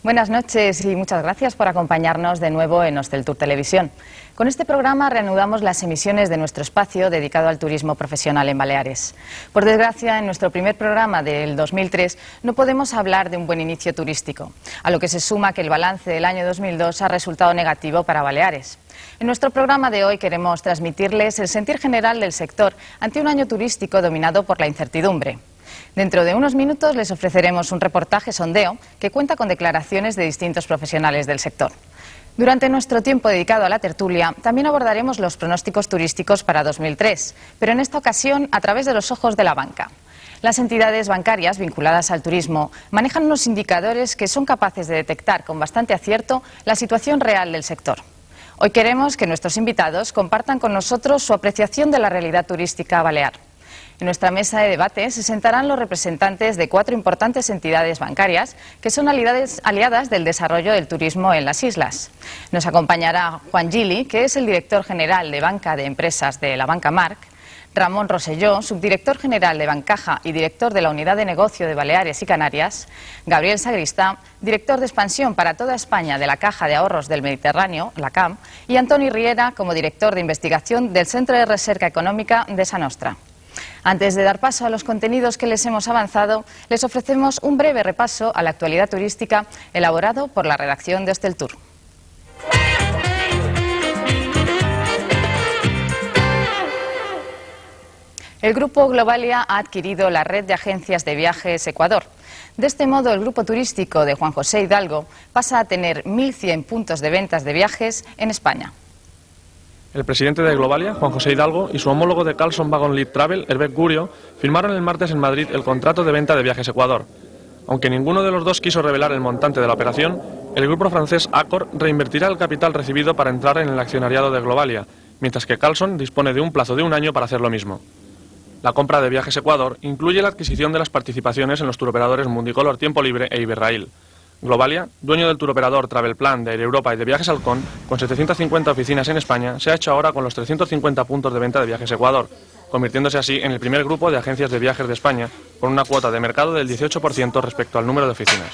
Buenas noches y muchas gracias por acompañarnos de nuevo en Hosteltour Televisión. Con este programa reanudamos las emisiones de nuestro espacio dedicado al turismo profesional en Baleares. Por desgracia, en nuestro primer programa del 2003 no podemos hablar de un buen inicio turístico, a lo que se suma que el balance del año 2002 ha resultado negativo para Baleares. En nuestro programa de hoy queremos transmitirles el sentir general del sector ante un año turístico dominado por la incertidumbre. Dentro de unos minutos les ofreceremos un reportaje sondeo que cuenta con declaraciones de distintos profesionales del sector. Durante nuestro tiempo dedicado a la tertulia, también abordaremos los pronósticos turísticos para 2003, pero en esta ocasión a través de los ojos de la banca. Las entidades bancarias vinculadas al turismo manejan unos indicadores que son capaces de detectar con bastante acierto la situación real del sector. Hoy queremos que nuestros invitados compartan con nosotros su apreciación de la realidad turística balear. En nuestra mesa de debate se sentarán los representantes de 4 importantes entidades bancarias que son aliadas del desarrollo del turismo en las islas. Nos acompañará Juan Gili, que es el director general de Banca de Empresas de la Banca Marc, Ramón Rosselló, subdirector general de Bancaja y director de la Unidad de Negocio de Baleares y Canarias, Gabriel Sagristá, director de expansión para toda España de la Caja de Ahorros del Mediterráneo, la CAM, y Antoni Riera como director de investigación del Centro de Recerca Económica de Sa Nostra. Antes de dar paso a los contenidos que les hemos avanzado, les ofrecemos un breve repaso a la actualidad turística elaborado por la redacción de Hosteltour. El Grupo Globalia ha adquirido la red de agencias de viajes Ecuador. De este modo, el grupo turístico de Juan José Hidalgo pasa a tener 1.100 puntos de ventas de viajes en España. El presidente de Globalia, Juan José Hidalgo, y su homólogo de Carlson Wagon Lead Travel, Hervé Gurio, firmaron el martes en Madrid el contrato de venta de Viajes Ecuador. Aunque ninguno de los dos quiso revelar el montante de la operación, el grupo francés Accor reinvertirá el capital recibido para entrar en el accionariado de Globalia, mientras que Carlson dispone de un plazo de un año para hacer lo mismo. La compra de Viajes Ecuador incluye la adquisición de las participaciones en los turoperadores Mundicolor Tiempo Libre e Iberrail. Globalia, dueño del turoperador Travelplan de Air Europa y de Viajes Halcón, con 750 oficinas en España, se ha hecho ahora con los 350 puntos de venta de Viajes Ecuador, convirtiéndose así en el primer grupo de agencias de viajes de España, con una cuota de mercado del 18% respecto al número de oficinas.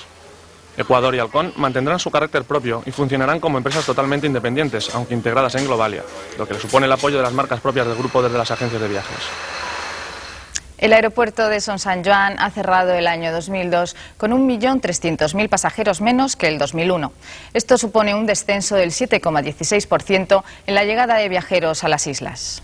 Ecuador y Halcón mantendrán su carácter propio y funcionarán como empresas totalmente independientes, aunque integradas en Globalia, lo que le supone el apoyo de las marcas propias del grupo desde las agencias de viajes. El aeropuerto de Son Sant Joan ha cerrado el año 2002 con 1.300.000 pasajeros menos que el 2001. Esto supone un descenso del 7,16% en la llegada de viajeros a las islas.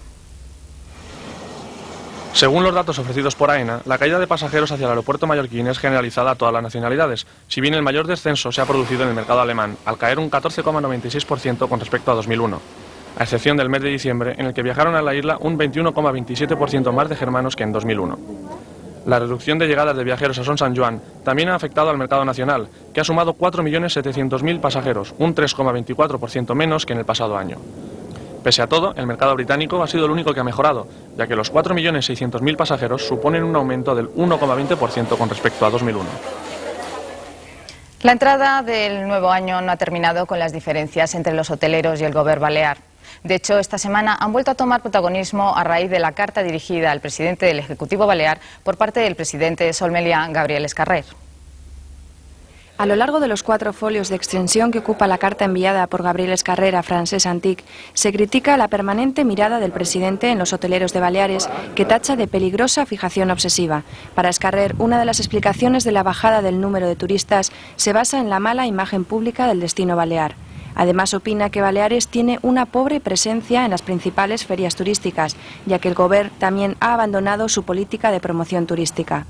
Según los datos ofrecidos por AENA, la caída de pasajeros hacia el aeropuerto mallorquín es generalizada a todas las nacionalidades, si bien el mayor descenso se ha producido en el mercado alemán, al caer un 14,96% con respecto a 2001. A excepción del mes de diciembre, en el que viajaron a la isla un 21,27% más de germanos que en 2001. La reducción de llegadas de viajeros a Son Sant Joan también ha afectado al mercado nacional, que ha sumado 4.700.000 pasajeros, un 3,24% menos que en el pasado año. Pese a todo, el mercado británico ha sido el único que ha mejorado, ya que los 4.600.000 pasajeros suponen un aumento del 1,20% con respecto a 2001. La entrada del nuevo año no ha terminado con las diferencias entre los hoteleros y el Govern balear. De hecho, esta semana han vuelto a tomar protagonismo a raíz de la carta dirigida al presidente del Ejecutivo Balear por parte del presidente de Solmelià, Gabriel Escarrer. A lo largo de los 4 folios de extensión que ocupa la carta enviada por Gabriel Escarrer a Francesc Antic, se critica la permanente mirada del presidente en los hoteleros de Baleares, que tacha de peligrosa fijación obsesiva. Para Escarrer, una de las explicaciones de la bajada del número de turistas se basa en la mala imagen pública del destino balear. Además, opina que Baleares tiene una pobre presencia en las principales ferias turísticas, ya que el Govern también ha abandonado su política de promoción turística.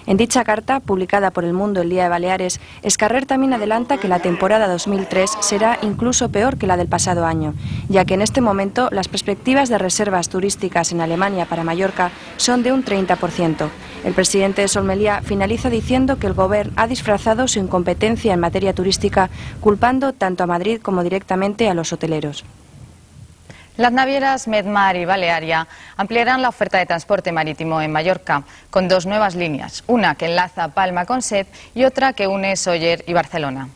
En dicha carta, publicada por El Mundo el Día de Baleares, Escarrer también adelanta que la temporada 2003 será incluso peor que la del pasado año, ya que en este momento las perspectivas de reservas turísticas en Alemania para Mallorca son de un 30%. El presidente de Solmelià finaliza diciendo que el Govern ha disfrazado su incompetencia en materia turística, culpando tanto a Madrid como directamente a los hoteleros. Las navieras Medmar y Balearia ampliarán la oferta de transporte marítimo en Mallorca con 2 nuevas líneas, una que enlaza Palma con Sète y otra que une Sóller y Barcelona.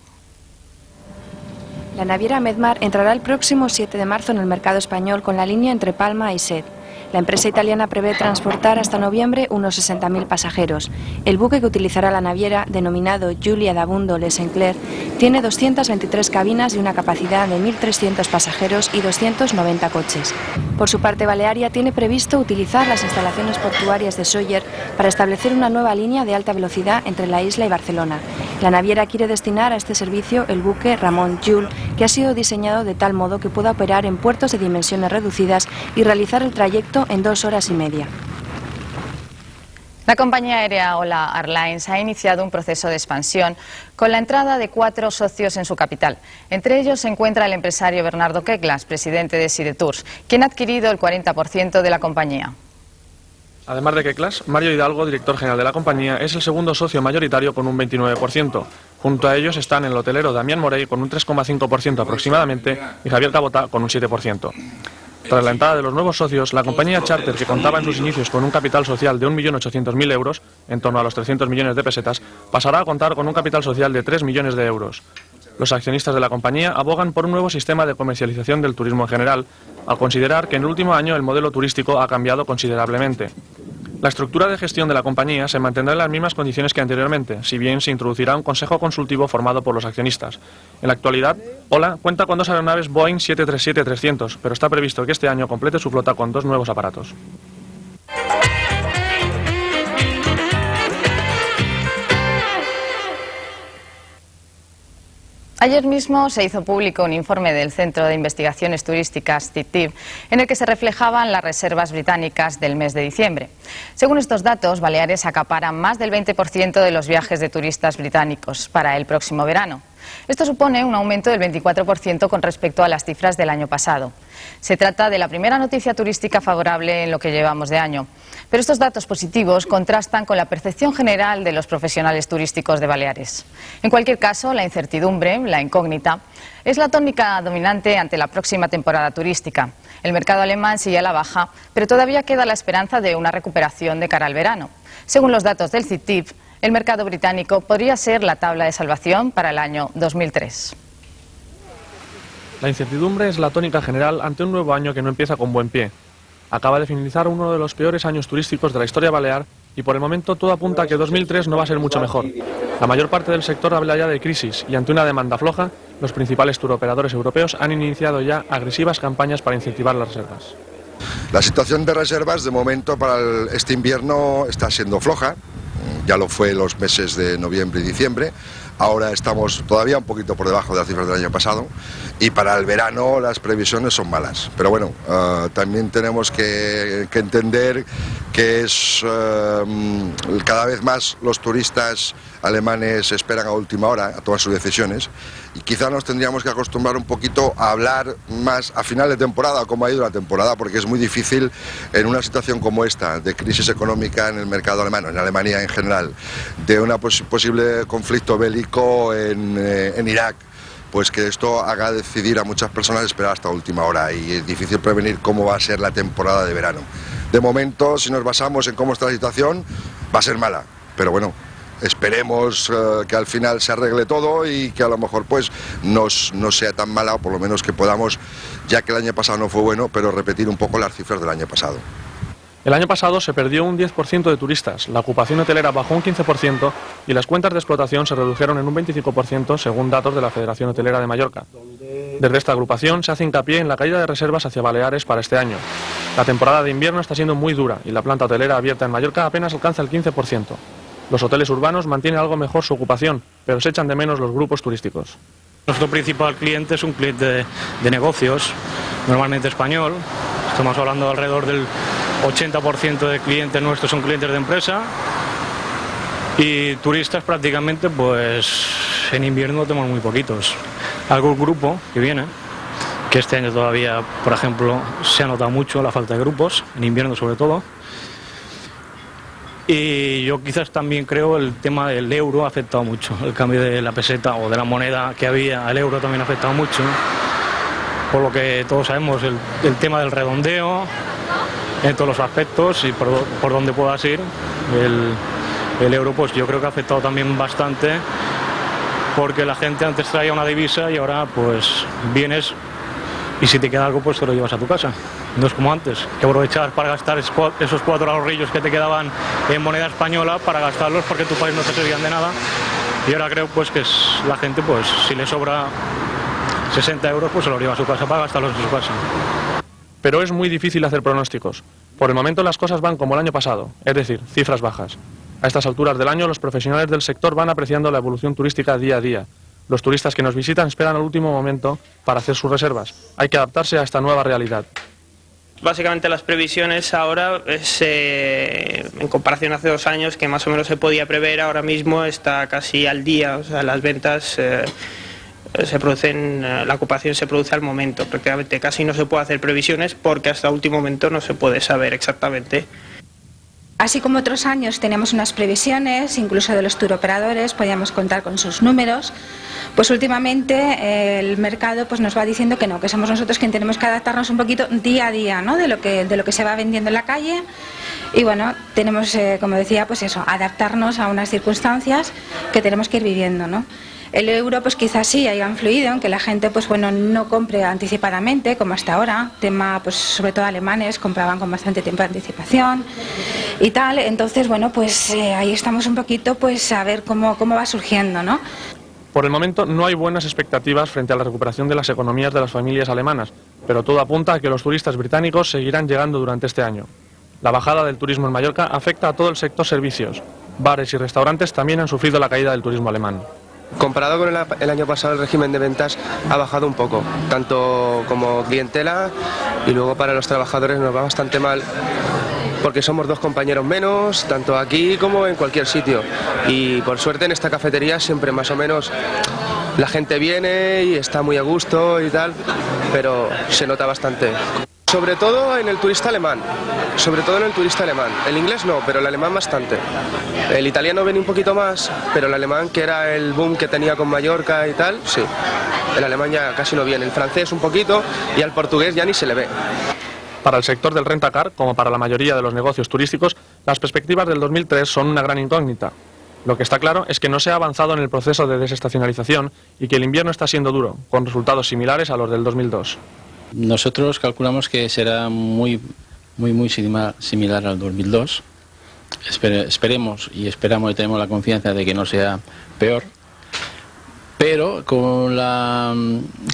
La naviera Medmar entrará el próximo 7 de marzo en el mercado español con la línea entre Palma y Sète. La empresa italiana prevé transportar hasta noviembre unos 60.000 pasajeros. El buque que utilizará la naviera, denominado Giulia d'Abundo Le Sinclair, tiene 223 cabinas y una capacidad de 1.300 pasajeros y 290 coches. Por su parte, Balearia tiene previsto utilizar las instalaciones portuarias de Sóller para establecer una nueva línea de alta velocidad entre la isla y Barcelona. La naviera quiere destinar a este servicio el buque Ramon Llull, que ha sido diseñado de tal modo que pueda operar en puertos de dimensiones reducidas y realizar el trayecto en 2 horas y media. La compañía aérea Ola Airlines ha iniciado un proceso de expansión con la entrada de 4 socios en su capital. Entre ellos se encuentra el empresario Bernardo Queclas, presidente de SideTours, quien ha adquirido el 40% de la compañía. Además de Queclas, Mario Hidalgo, director general de la compañía, es el segundo socio mayoritario con un 29%. Junto a ellos están el hotelero Damián Morey con un 3,5% aproximadamente y Javier Cabota con un 7%. Tras la entrada de los nuevos socios, la compañía Charter, que contaba en sus inicios con un capital social de 1.800.000 euros, en torno a los 300 millones de pesetas, pasará a contar con un capital social de 3 millones de euros. Los accionistas de la compañía abogan por un nuevo sistema de comercialización del turismo en general, al considerar que en el último año el modelo turístico ha cambiado considerablemente. La estructura de gestión de la compañía se mantendrá en las mismas condiciones que anteriormente, si bien se introducirá un consejo consultivo formado por los accionistas. En la actualidad, Ola cuenta con 2 aeronaves Boeing 737-300, pero está previsto que este año complete su flota con 2 nuevos aparatos. Ayer mismo se hizo público un informe del Centro de Investigaciones Turísticas, CITIB, en el que se reflejaban las reservas británicas del mes de diciembre. Según estos datos, Baleares acapara más del 20% de los viajes de turistas británicos para el próximo verano. Esto supone un aumento del 24% con respecto a las cifras del año pasado. Se trata de la primera noticia turística favorable en lo que llevamos de año. Pero estos datos positivos contrastan con la percepción general de los profesionales turísticos de Baleares. En cualquier caso, la incertidumbre, la incógnita, es la tónica dominante ante la próxima temporada turística. El mercado alemán sigue a la baja, pero todavía queda la esperanza de una recuperación de cara al verano. Según los datos del CITIB, el mercado británico podría ser la tabla de salvación para el año 2003. La incertidumbre es la tónica general ante un nuevo año que no empieza con buen pie. Acaba de finalizar uno de los peores años turísticos de la historia balear y por el momento todo apunta a que 2003 no va a ser mucho mejor. La mayor parte del sector habla ya de crisis y ante una demanda floja, los principales turoperadores europeos han iniciado ya agresivas campañas para incentivar las reservas. La situación de reservas de momento para este invierno está siendo floja. Ya lo fue los meses de noviembre y diciembre, ahora estamos todavía un poquito por debajo de las cifras del año pasado y para el verano las previsiones son malas. Pero bueno, también tenemos que entender que es cada vez más los turistas alemanes esperan a última hora a tomar sus decisiones y quizá nos tendríamos que acostumbrar un poquito a hablar más a final de temporada, cómo ha ido la temporada, porque es muy difícil en una situación como esta, de crisis económica en el mercado alemán, en Alemania en general, de un posible conflicto bélico en Irak, pues que esto haga decidir a muchas personas esperar hasta última hora y es difícil prevenir cómo va a ser la temporada de verano. De momento, si nos basamos en cómo está la situación, va a ser mala, pero bueno, esperemos que al final se arregle todo y que a lo mejor pues no sea tan mala, o por lo menos que podamos, ya que el año pasado no fue bueno, pero repetir un poco las cifras del año pasado. El año pasado se perdió un 10% de turistas, la ocupación hotelera bajó un 15% y las cuentas de explotación se redujeron en un 25% según datos de la Federación Hotelera de Mallorca. Desde esta agrupación se hace hincapié en la caída de reservas hacia Baleares para este año. La temporada de invierno está siendo muy dura y la planta hotelera abierta en Mallorca apenas alcanza el 15%. Los hoteles urbanos mantienen algo mejor su ocupación, pero se echan de menos los grupos turísticos. Nuestro principal cliente es un cliente de negocios, normalmente español. Estamos hablando alrededor del 80% de clientes nuestros son clientes de empresa y turistas prácticamente pues en invierno tenemos muy poquitos. Algún grupo que viene, que este año todavía, por ejemplo, se ha notado mucho la falta de grupos, en invierno sobre todo. Y yo quizás también creo el tema del euro ha afectado mucho, el cambio de la peseta o de la moneda que había al euro también ha afectado mucho, por lo que todos sabemos el tema del redondeo en todos los aspectos y por donde puedas ir, el euro pues yo creo que ha afectado también bastante, porque la gente antes traía una divisa y ahora pues vienes y si te queda algo pues te lo llevas a tu casa. No es como antes, que aprovechabas para gastar esos 4 ahorrillos que te quedaban en moneda española para gastarlos porque en tu país no te servían de nada, y ahora creo pues que la gente pues si le sobra 60 euros pues se los lleva a su casa para gastarlos en su casa. Pero es muy difícil hacer pronósticos. Por el momento las cosas van como el año pasado, es decir, cifras bajas. A estas alturas del año los profesionales del sector van apreciando la evolución turística día a día. Los turistas que nos visitan esperan al último momento para hacer sus reservas. Hay que adaptarse a esta nueva realidad. Básicamente las previsiones ahora es, en comparación a hace 2 años, que más o menos se podía prever, ahora mismo está casi al día. O sea, las ventas se producen, la ocupación se produce al momento. Prácticamente casi no se puede hacer previsiones porque hasta el último momento no se puede saber exactamente. Así como otros años teníamos unas previsiones, incluso de los turoperadores, podíamos contar con sus números, pues últimamente el mercado pues nos va diciendo que no, que somos nosotros quienes tenemos que adaptarnos un poquito día a día, ¿no? de lo que se va vendiendo en la calle, y bueno, tenemos, como decía, pues eso, adaptarnos a unas circunstancias que tenemos que ir viviendo, ¿no? El euro pues quizás sí haya influido en que la gente pues bueno no compre anticipadamente como hasta ahora, tema pues sobre todo alemanes compraban con bastante tiempo de anticipación y tal, entonces bueno pues ahí estamos un poquito pues a ver cómo va surgiendo, ¿no? Por el momento no hay buenas expectativas frente a la recuperación de las economías de las familias alemanas, pero todo apunta a que los turistas británicos seguirán llegando durante este año. La bajada del turismo en Mallorca afecta a todo el sector servicios. Bares y restaurantes también han sufrido la caída del turismo alemán. Comparado con el año pasado, el régimen de ventas ha bajado un poco, tanto como clientela, y luego para los trabajadores nos va bastante mal porque somos 2 compañeros menos, tanto aquí como en cualquier sitio, y por suerte en esta cafetería siempre más o menos la gente viene y está muy a gusto y tal, pero se nota bastante. Sobre todo en el turista alemán, el inglés no, pero el alemán bastante. El italiano viene un poquito más, pero el alemán, que era el boom que tenía con Mallorca y tal, sí. El alemán ya casi no viene, el francés un poquito y al portugués ya ni se le ve. Para el sector del rentacar, como para la mayoría de los negocios turísticos, las perspectivas del 2003 son una gran incógnita. Lo que está claro es que no se ha avanzado en el proceso de desestacionalización y que el invierno está siendo duro, con resultados similares a los del 2002. Nosotros calculamos que será muy similar al 2002. Esperemos y esperamos y tenemos la confianza de que no sea peor, pero con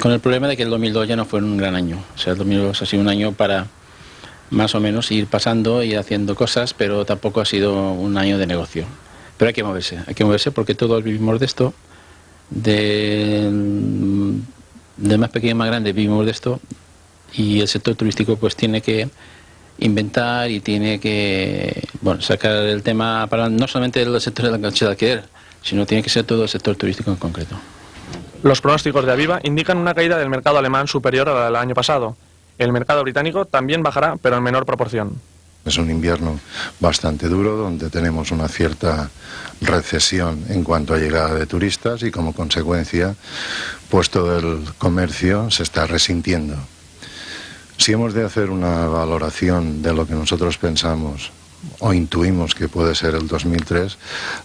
el problema de que el 2002 ya no fue un gran año. O sea, el 2002 ha sido un año para más o menos ir pasando y haciendo cosas, pero tampoco ha sido un año de negocio. Pero hay que moverse porque todos vivimos de esto, de más pequeño y más grande vivimos de esto, y el sector turístico pues tiene que inventar y tiene que sacar el tema para no solamente el sector de la cancha de alquiler, sino tiene que ser todo el sector turístico en concreto. Los pronósticos de Aviva indican una caída del mercado alemán superior a la del año pasado. El mercado británico también bajará, pero en menor proporción. Es un invierno bastante duro, donde tenemos una cierta recesión en cuanto a llegada de turistas y como consecuencia pues todo el comercio se está resintiendo. Si hemos de hacer una valoración de lo que nosotros pensamos o intuimos que puede ser el 2003,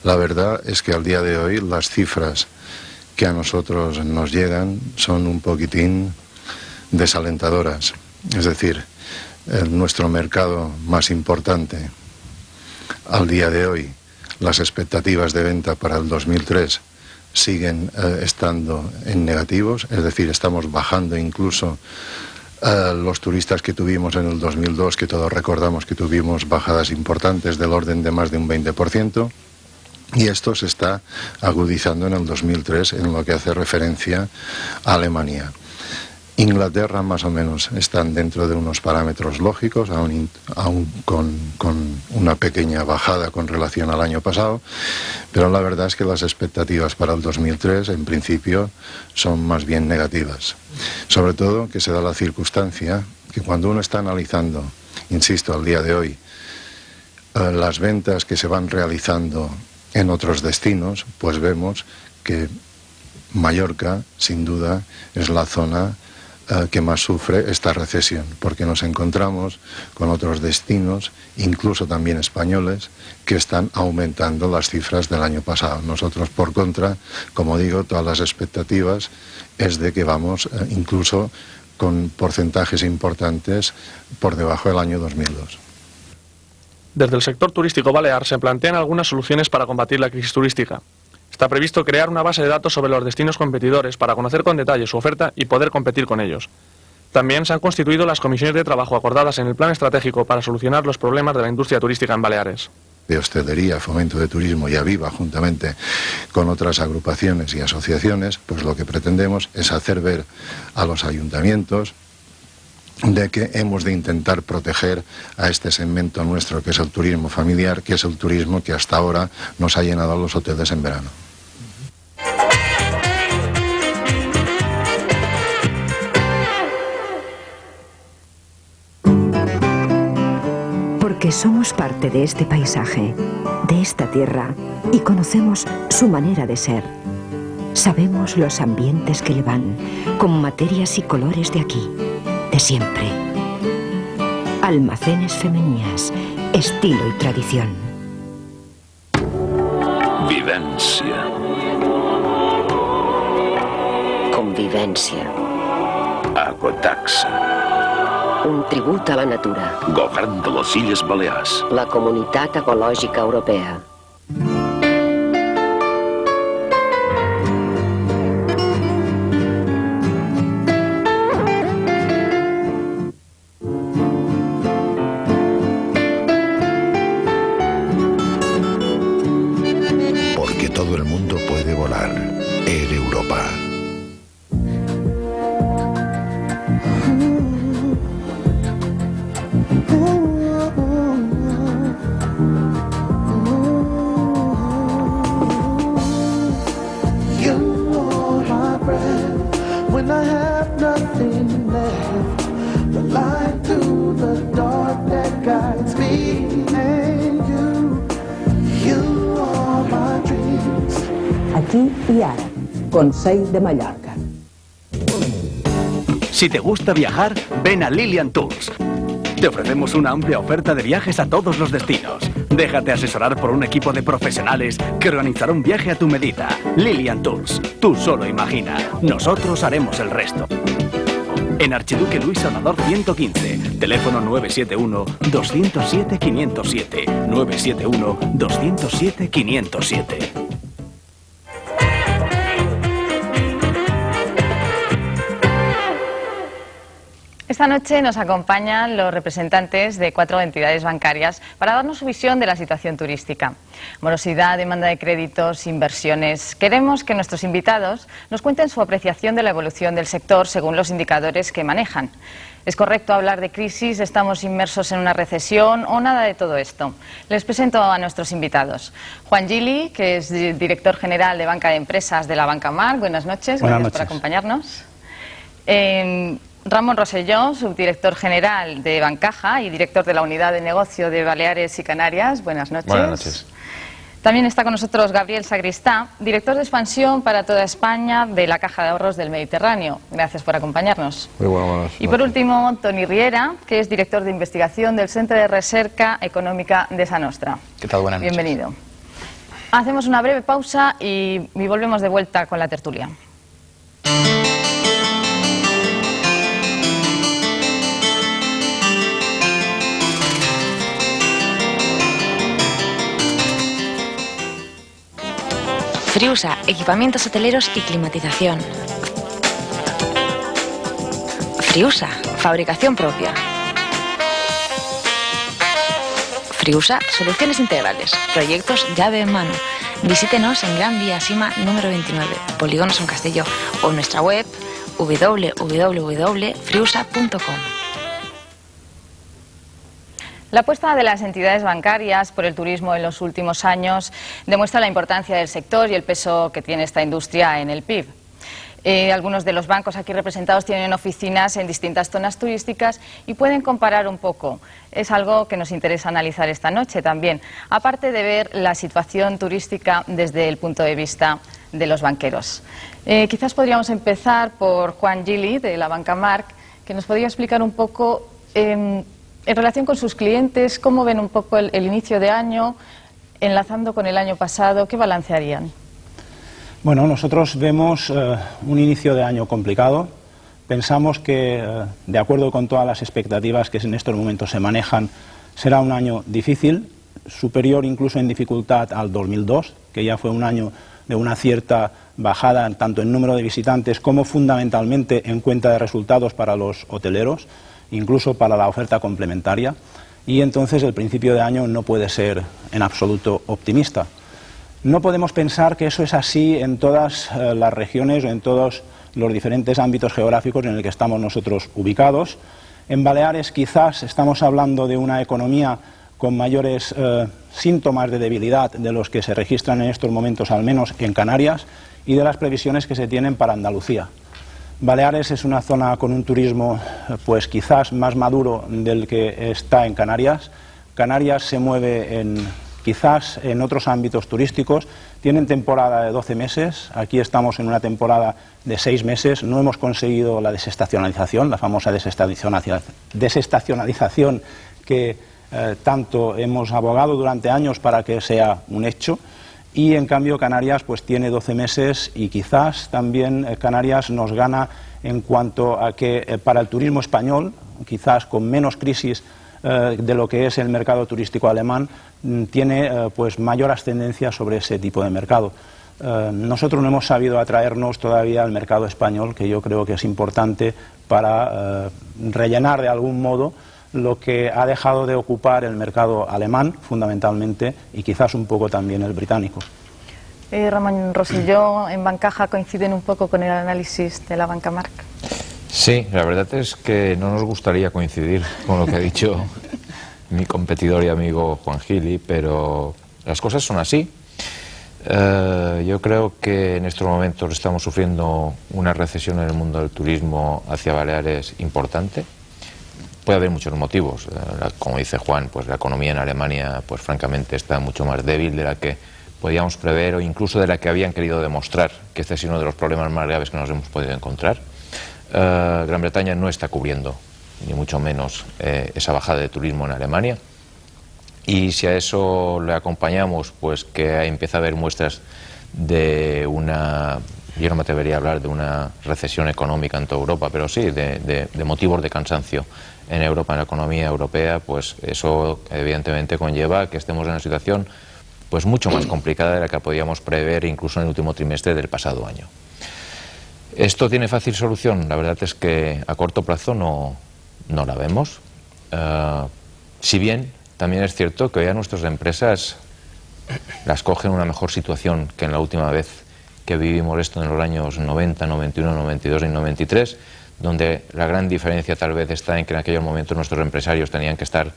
la verdad es que al día de hoy las cifras que a nosotros nos llegan son un poquitín desalentadoras. Es decir, nuestro mercado más importante al día de hoy, las expectativas de venta para el 2003 siguen estando en negativos, es decir, estamos bajando incluso los turistas que tuvimos en el 2002, que todos recordamos que tuvimos bajadas importantes del orden de más de un 20%, y esto se está agudizando en el 2003 en lo que hace referencia a Alemania. Inglaterra más o menos están dentro de unos parámetros lógicos, aún con una pequeña bajada con relación al año pasado, pero la verdad es que las expectativas para el 2003 en principio son más bien negativas. Sobre todo que se da la circunstancia que cuando uno está analizando, insisto, al día de hoy, las ventas que se van realizando en otros destinos, pues vemos que Mallorca, sin duda, es la zona que más sufre esta recesión, porque nos encontramos con otros destinos, incluso también españoles, que están aumentando las cifras del año pasado. Nosotros, por contra, como digo, todas las expectativas es de que vamos incluso con porcentajes importantes por debajo del año 2002. Desde el sector turístico balear se plantean algunas soluciones para combatir la crisis turística. Está previsto crear una base de datos sobre los destinos competidores para conocer con detalle su oferta y poder competir con ellos. También se han constituido las comisiones de trabajo acordadas en el plan estratégico para solucionar los problemas de la industria turística en Baleares. De hostelería, fomento de turismo y Aviva, juntamente con otras agrupaciones y asociaciones, pues lo que pretendemos es hacer ver a los ayuntamientos de que hemos de intentar proteger a este segmento nuestro, que es el turismo familiar, que es el turismo que hasta ahora nos ha llenado los hoteles en verano. Porque somos parte de este paisaje, de esta tierra, y conocemos su manera de ser. Sabemos los ambientes que le van, con materias y colores de aquí, de siempre. Almacenes Femenías, estilo y tradición. Vivència. Convivència. Ecotaxa. Un tribut a la natura. Govern de les Illes Balears. La Comunitat Ecològica Europea. Porque todo el mundo puede volar. Air Europa. Aquí y ahora, Consell de Mallorca. Si te gusta viajar, ven a Lilian Tours. Te ofrecemos una amplia oferta de viajes a todos los destinos. Déjate asesorar por un equipo de profesionales que organizará un viaje a tu medida. Lilian Tours. Tú solo imagina. Nosotros haremos el resto. En Archiduque Luis Salvador 115. Teléfono 971-207-507. 971-207-507. Esta noche nos acompañan los representantes de 4 entidades bancarias para darnos su visión de la situación turística. Morosidad, demanda de créditos, inversiones. Queremos que nuestros invitados nos cuenten su apreciación de la evolución del sector según los indicadores que manejan. ¿Es correcto hablar de crisis? ¿Estamos inmersos en una recesión o nada de todo esto? Les presento a nuestros invitados. Juan Gili, que es director general de Banca de Empresas de la Banca Marc. Buenas noches. Buenas Gracias noches por acompañarnos. Ramón Rosselló, subdirector general de Bancaja y director de la Unidad de Negocio de Baleares y Canarias. Buenas noches. Buenas noches. También está con nosotros Gabriel Sagristá, director de expansión para toda España de la Caja de Ahorros del Mediterráneo. Gracias por acompañarnos. Muy buenas. Y por último, Toni Riera, que es director de investigación del Centre de Recerca Económica de Sa Nostra. ¿Qué tal? Buenas noches. Bienvenido. Hacemos una breve pausa y volvemos de vuelta con la tertulia. Friusa, equipamientos hoteleros y climatización. Friusa, fabricación propia. Friusa, soluciones integrales, proyectos llave en mano. Visítenos en Gran Vía Sima número 29, Polígono Son Castelló, o en nuestra web www.friusa.com. La apuesta de las entidades bancarias por el turismo en los últimos años demuestra la importancia del sector y el peso que tiene esta industria en el PIB. Algunos de los bancos aquí representados tienen oficinas en distintas zonas turísticas y pueden comparar un poco. Es algo que nos interesa analizar esta noche también, aparte de ver la situación turística desde el punto de vista de los banqueros. Quizás podríamos empezar por Juan Gili, de la Banca Marc, que nos podría explicar un poco en relación con sus clientes, cómo ven un poco el inicio de año, enlazando con el año pasado, ¿qué balancearían? Bueno, nosotros vemos un inicio de año complicado Pensamos que, de acuerdo con todas las expectativas que en estos momentos se manejan, será un año difícil, superior incluso en dificultad al 2002, que ya fue un año de una cierta bajada tanto en número de visitantes como fundamentalmente en cuenta de resultados para los hoteleros, incluso para la oferta complementaria, y entonces el principio de año no puede ser en absoluto optimista. No podemos pensar que eso es así en todas las regiones o en todos los diferentes ámbitos geográficos en el que estamos nosotros ubicados. En Baleares quizás estamos hablando de una economía con mayores síntomas de debilidad de los que se registran en estos momentos, al menos en Canarias, y de las previsiones que se tienen para Andalucía. Baleares es una zona con un turismo pues quizás más maduro del que está en Canarias. Canarias se mueve quizás en otros ámbitos turísticos. Tienen temporada de 12 meses, aquí estamos en una temporada de 6 meses. No hemos conseguido la desestacionalización, la famosa desestacionalización que tanto hemos abogado durante años para que sea un hecho, y en cambio Canarias pues tiene 12 meses y quizás también Canarias nos gana en cuanto a que para el turismo español, quizás con menos crisis de lo que es el mercado turístico alemán, tiene pues mayor ascendencia sobre ese tipo de mercado. Nosotros no hemos sabido atraernos todavía al mercado español, que yo creo que es importante para rellenar de algún modo lo que ha dejado de ocupar el mercado alemán, fundamentalmente, y quizás un poco también el británico. Ramón Rosselló, en Bancaja, ¿coinciden un poco con el análisis de la banca Marc? Sí, la verdad es que no nos gustaría coincidir con lo que ha dicho mi competidor y amigo Juan Gili, pero las cosas son así. Yo creo que en estos momentos estamos sufriendo una recesión en el mundo del turismo hacia Baleares importante. Puede haber muchos motivos. Como dice Juan, pues la economía en Alemania, pues francamente está mucho más débil de la que podíamos prever o incluso de la que habían querido demostrar, que este es uno de los problemas más graves que nos hemos podido encontrar. Gran Bretaña no está cubriendo, ni mucho menos, esa bajada de turismo en Alemania. Y si a eso le acompañamos, pues que empieza a haber muestras de una... Yo no me atrevería a hablar de una recesión económica en toda Europa, pero sí de motivos de cansancio en Europa, en la economía europea, pues eso evidentemente conlleva que estemos en una situación pues mucho más complicada de la que podíamos prever incluso en el último trimestre del pasado año. ¿Esto tiene fácil solución? La verdad es que a corto plazo no la vemos. Si bien también es cierto que hoy a nuestras empresas las cogen en una mejor situación que en la última vez que vivimos esto, en los años 90, 91, 92 y 93, donde la gran diferencia tal vez está en que en aquellos momentos nuestros empresarios tenían que estar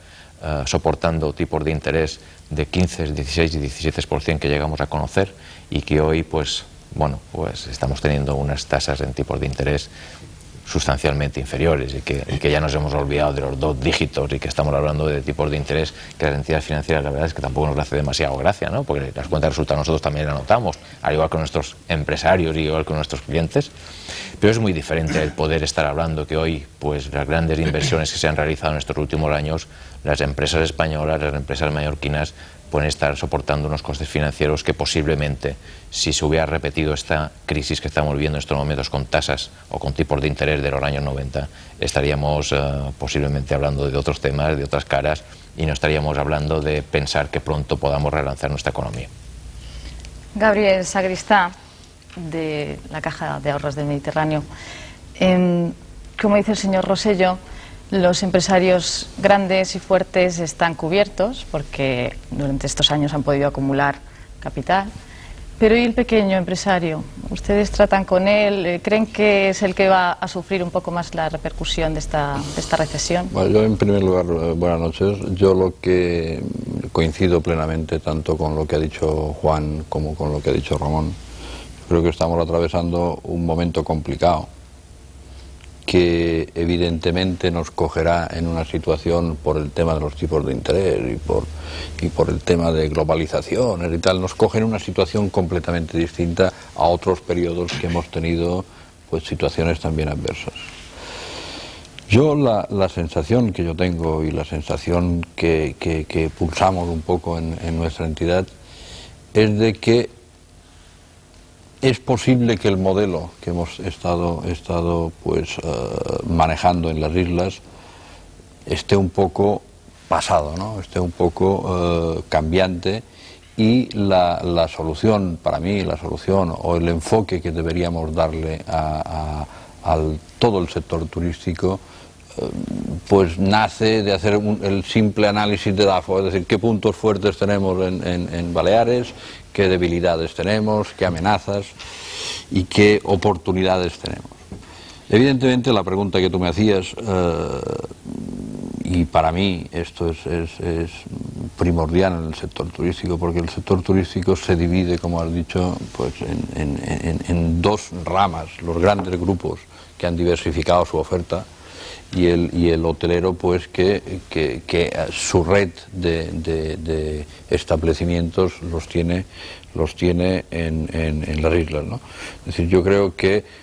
soportando tipos de interés de 15, 16 y 17% que llegamos a conocer, y que hoy pues estamos teniendo unas tasas en tipos de interés sustancialmente inferiores, y que ya nos hemos olvidado de los 2 dígitos y que estamos hablando de tipos de interés que las entidades financieras, la verdad es que tampoco nos hace demasiado gracia, ¿no? Porque las cuentas de resultados nosotros también las notamos, al igual que nuestros empresarios y igual que nuestros clientes, pero es muy diferente el poder estar hablando que hoy pues las grandes inversiones que se han realizado en estos últimos años, las empresas españolas, las empresas mallorquinas pueden estar soportando unos costes financieros que posiblemente, si se hubiera repetido esta crisis que estamos viviendo en estos momentos con tasas o con tipos de interés de los años 90, estaríamos posiblemente hablando de otros temas, de otras caras, y no estaríamos hablando de pensar que pronto podamos relanzar nuestra economía. Gabriel Sagristá, de la Caja de Ahorros del Mediterráneo. Como dice el señor Rosselló, los empresarios grandes y fuertes están cubiertos porque durante estos años han podido acumular capital. Pero ¿y el pequeño empresario? ¿Ustedes tratan con él? ¿Creen que es el que va a sufrir un poco más la repercusión de esta recesión? Bueno, yo en primer lugar, buenas noches. Yo lo que coincido plenamente tanto con lo que ha dicho Juan como con lo que ha dicho Ramón. Creo que estamos atravesando un momento complicado, que evidentemente nos cogerá en una situación por el tema de los tipos de interés y por el tema de globalización y tal, nos coge en una situación completamente distinta a otros periodos que hemos tenido pues situaciones también adversas. Yo la sensación que yo tengo y la sensación que pulsamos un poco en nuestra entidad es de que Es posible que el modelo que hemos estado pues manejando en las islas esté un poco pasado, ¿no? Esté un poco cambiante, y la solución, para mí, la solución o el enfoque que deberíamos darle a todo el sector turístico, pues nace de hacer el simple análisis de DAFO, es decir, qué puntos fuertes tenemos en Baleares, qué debilidades tenemos, qué amenazas y qué oportunidades tenemos. Evidentemente, la pregunta que tú me hacías, y para mí esto es primordial en el sector turístico, porque el sector turístico se divide, como has dicho, pues en dos ramas: los grandes grupos que han diversificado su oferta, y el hotelero, pues que su red de establecimientos los tiene en las islas, ¿no? Es decir, yo creo que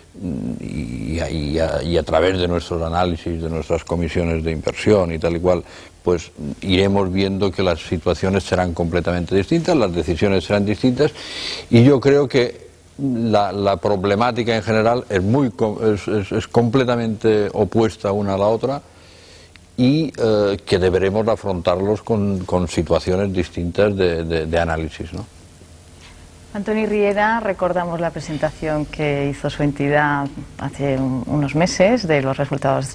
y a través de nuestros análisis, de nuestras comisiones de inversión y tal y cual, pues iremos viendo que las situaciones serán completamente distintas, las decisiones serán distintas, y yo creo que la problemática en general es completamente opuesta una a la otra, y que deberemos afrontarlos con situaciones distintas de análisis, ¿no? Antoni Riera, recordamos la presentación que hizo su entidad hace unos meses de los resultados,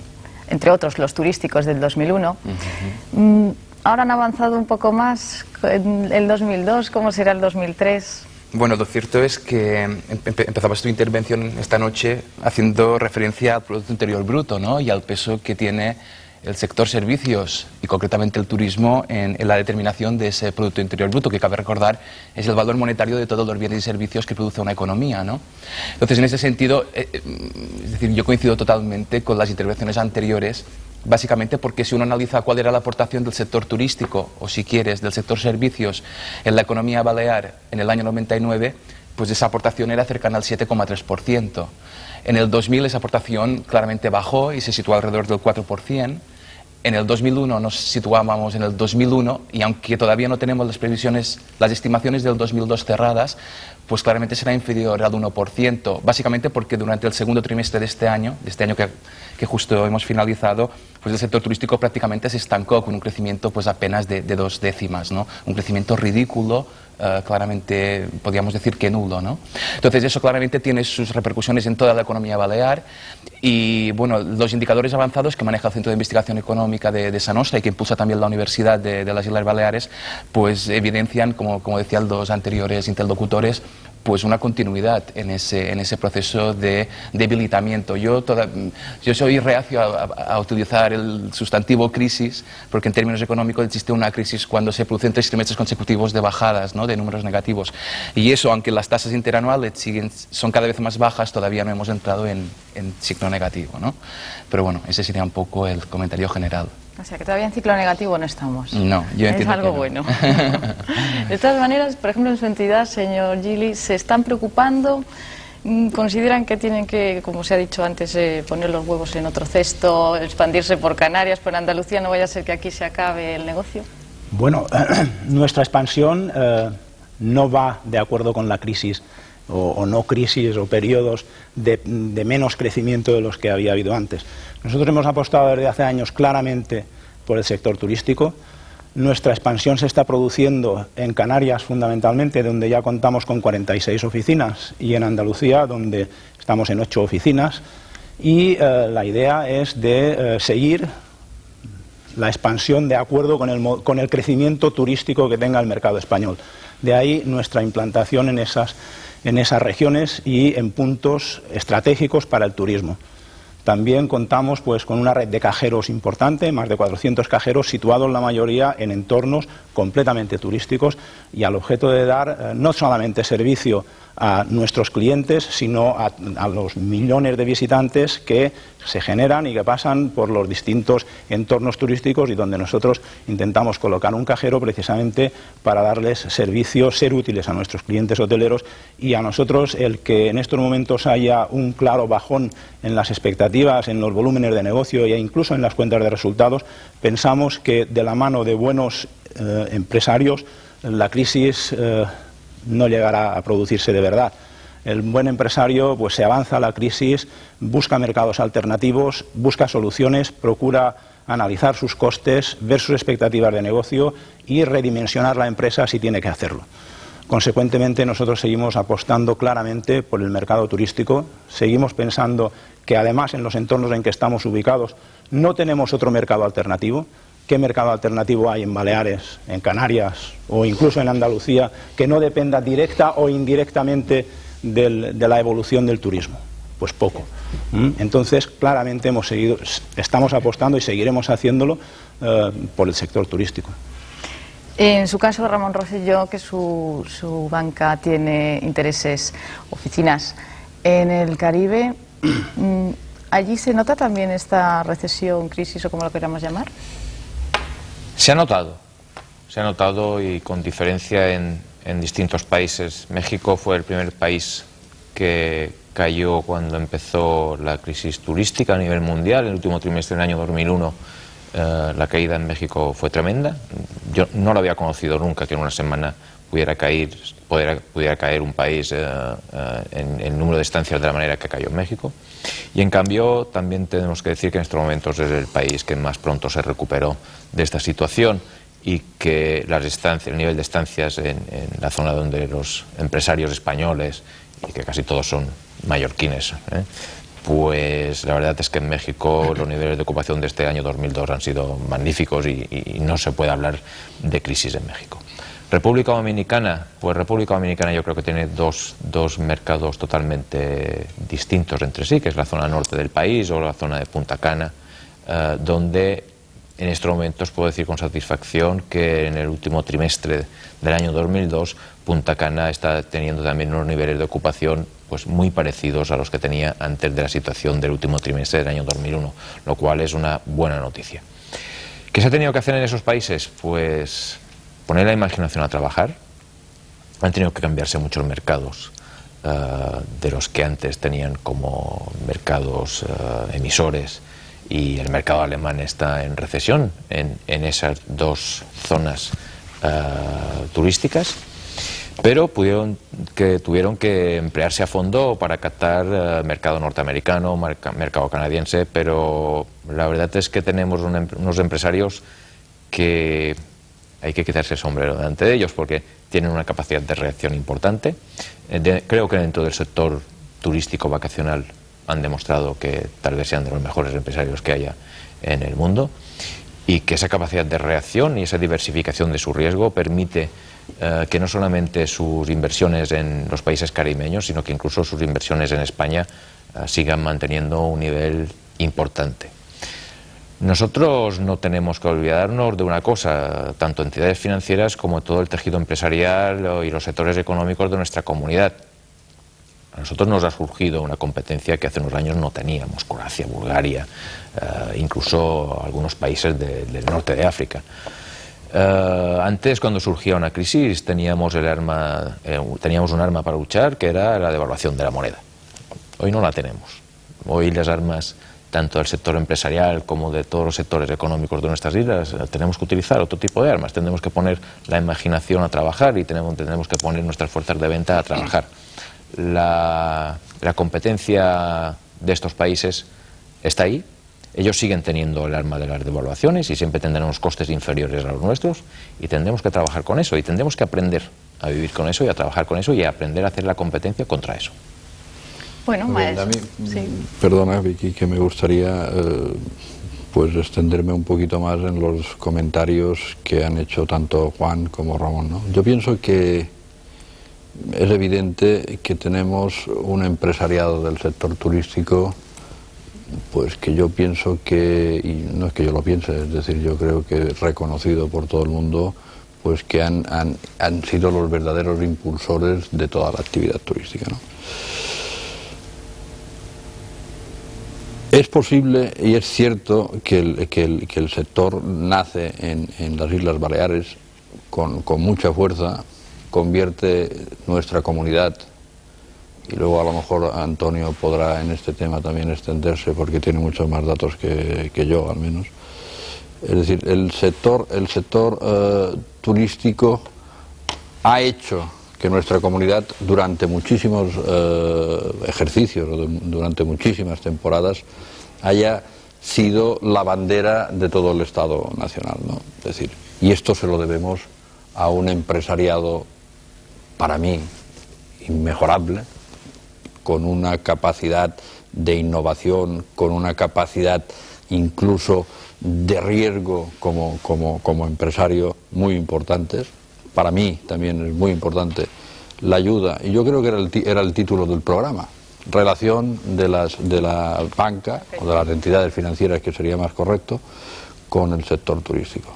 entre otros los turísticos del 2001. Ahora han avanzado un poco más en el 2002, ¿cómo será el 2003? Bueno, lo cierto es que empezabas tu intervención esta noche haciendo referencia al Producto Interior Bruto, ¿no? Y al peso que tiene el sector servicios, y concretamente el turismo, en la determinación de ese Producto Interior Bruto, que cabe recordar es el valor monetario de todos los bienes y servicios que produce una economía, ¿no? Entonces, en ese sentido, es decir, yo coincido totalmente con las intervenciones anteriores, básicamente porque si uno analiza cuál era la aportación del sector turístico, o si quieres, del sector servicios en la economía balear en el año 99, pues esa aportación era cercana al 7,3%. En el 2000 esa aportación claramente bajó y se situó alrededor del 4%. En el 2001 nos situábamos en el 2001, y aunque todavía no tenemos las previsiones, las estimaciones del 2002 cerradas, pues claramente será inferior al 1%, básicamente porque durante el segundo trimestre de este año que justo hemos finalizado, pues el sector turístico prácticamente se estancó con un crecimiento pues apenas de 2 décimas, ¿no? Un crecimiento ridículo, claramente podríamos decir que nulo, ¿no? Entonces eso claramente tiene sus repercusiones en toda la economía balear, y bueno, los indicadores avanzados que maneja el Centro de Investigación Económica de Sa Nostra y que impulsa también la Universidad de las Islas Baleares, pues evidencian, como decían los anteriores interlocutores, pues una continuidad en ese proceso de debilitamiento. Yo soy reacio a utilizar el sustantivo crisis, porque en términos económicos existe una crisis cuando se producen 3 trimestres consecutivos de bajadas, ¿no?, de números negativos. Y eso, aunque las tasas interanuales son cada vez más bajas, todavía no hemos entrado en ciclo negativo, ¿no? Pero bueno, ese sería un poco el comentario general. O sea, que todavía en ciclo negativo no estamos. No, yo entiendo. Es algo bueno. De todas maneras, por ejemplo, en su entidad, señor Gili, ¿se están preocupando? ¿Consideran que tienen que, como se ha dicho antes, poner los huevos en otro cesto, expandirse por Canarias, por Andalucía? ¿No vaya a ser que aquí se acabe el negocio? Bueno, nuestra expansión no va de acuerdo con la crisis, o no crisis, o periodos de menos crecimiento de los que había habido antes. Nosotros hemos apostado desde hace años claramente por el sector turístico. Nuestra expansión se está produciendo en Canarias fundamentalmente, donde ya contamos con 46 oficinas, y en Andalucía, donde estamos en 8 oficinas, y la idea es de seguir la expansión de acuerdo con el crecimiento turístico que tenga el mercado español. De ahí nuestra implantación en esas regiones y en puntos estratégicos para el turismo. También contamos pues con una red de cajeros importante, más de 400 cajeros situados la mayoría en entornos completamente turísticos, y al objeto de dar no solamente servicio a nuestros clientes, sino a los millones de visitantes que se generan y que pasan por los distintos entornos turísticos, y donde nosotros intentamos colocar un cajero precisamente para darles servicio, ser útiles a nuestros clientes hoteleros. Y a nosotros, el que en estos momentos haya un claro bajón en las expectativas, en los volúmenes de negocio e incluso en las cuentas de resultados, pensamos que de la mano de buenos empresarios la crisis no llegará a producirse de verdad. El buen empresario pues se avanza a la crisis, busca mercados alternativos, busca soluciones, procura analizar sus costes, ver sus expectativas de negocio y redimensionar la empresa si tiene que hacerlo. Consecuentemente, nosotros seguimos apostando claramente por el mercado turístico, seguimos pensando que además en los entornos en que estamos ubicados no tenemos otro mercado alternativo. ¿Qué mercado alternativo hay en Baleares, en Canarias o incluso en Andalucía que no dependa directa o indirectamente de la evolución del turismo? Pues poco. Entonces, claramente estamos apostando y seguiremos haciéndolo por el sector turístico. En su caso, Ramón Rosselló, que su banca tiene intereses, oficinas en el Caribe, ¿allí se nota también esta recesión, crisis o como lo queramos llamar? Se ha notado y con diferencia en distintos países. México fue el primer país que cayó cuando empezó la crisis turística a nivel mundial. En el último trimestre del año 2001 la caída en México fue tremenda. Yo no lo había conocido nunca que en una semana pudiera caer un país en el número de estancias de la manera que cayó en México. Y en cambio también tenemos que decir que en estos momentos es el país que más pronto se recuperó de esta situación y que el nivel de estancias en la zona donde los empresarios españoles, y que casi todos son mallorquines, pues la verdad es que en México los niveles de ocupación de este año 2002 han sido magníficos y no se puede hablar de crisis en México. República Dominicana, pues República Dominicana yo creo que tiene dos mercados totalmente distintos entre sí, que es la zona norte del país o la zona de Punta Cana, donde en estos momentos puedo decir con satisfacción que en el último trimestre del año 2002 Punta Cana está teniendo también unos niveles de ocupación pues muy parecidos a los que tenía antes de la situación del último trimestre del año 2001, lo cual es una buena noticia. ¿Qué se ha tenido que hacer en esos países? Pues poner la imaginación a trabajar. Han tenido que cambiarse muchos mercados de los que antes tenían como mercados emisores, y el mercado alemán está en recesión en esas dos zonas turísticas, pero tuvieron que emplearse a fondo para captar mercado norteamericano, mercado canadiense, pero la verdad es que tenemos unos empresarios que hay que quitarse el sombrero delante de ellos porque tienen una capacidad de reacción importante. Creo que dentro del sector turístico vacacional han demostrado que tal vez sean de los mejores empresarios que haya en el mundo, y que esa capacidad de reacción y esa diversificación de su riesgo permite que no solamente sus inversiones en los países caribeños, sino que incluso sus inversiones en España sigan manteniendo un nivel importante. Nosotros no tenemos que olvidarnos de una cosa, tanto entidades financieras como todo el tejido empresarial y los sectores económicos de nuestra comunidad. A nosotros nos ha surgido una competencia que hace unos años no teníamos, Croacia, Bulgaria, incluso algunos países del norte de África. Antes, cuando surgía una crisis, teníamos un arma para luchar, que era la devaluación de la moneda. Hoy no la tenemos. Hoy las armas, tanto del sector empresarial como de todos los sectores económicos de nuestras islas, tenemos que utilizar otro tipo de armas. Tendremos que poner la imaginación a trabajar y tendremos que poner nuestras fuerzas de venta a trabajar. La competencia de estos países está ahí. Ellos siguen teniendo el arma de las devaluaciones y siempre tendrán unos costes inferiores a los nuestros, y tendremos que trabajar con eso y tendremos que aprender a vivir con eso y a trabajar con eso y a aprender a hacer la competencia contra eso. Bueno, maestro. Sí. Perdona, Vicky, que me gustaría pues extenderme un poquito más en los comentarios que han hecho tanto Juan como Ramón, ¿no? Yo pienso que es evidente que tenemos un empresariado del sector turístico, pues que yo pienso que, y no es que yo lo piense, es decir, yo creo que es reconocido por todo el mundo, pues que han sido los verdaderos impulsores de toda la actividad turística, ¿no? Es posible y es cierto que el sector nace en las Islas Baleares con mucha fuerza, convierte nuestra comunidad, y luego a lo mejor Antonio podrá en este tema también extenderse porque tiene muchos más datos que yo al menos. Es decir, el sector turístico ha hecho que nuestra comunidad durante muchísimos ejercicios, durante muchísimas temporadas, haya sido la bandera de todo el Estado nacional, ¿no? Es decir, y esto se lo debemos a un empresariado, para mí, inmejorable, con una capacidad de innovación, con una capacidad incluso de riesgo como empresario muy importantes. Para mí también es muy importante la ayuda, y yo creo que era el título del programa, relación de la banca o de las entidades financieras, que sería más correcto, con el sector turístico.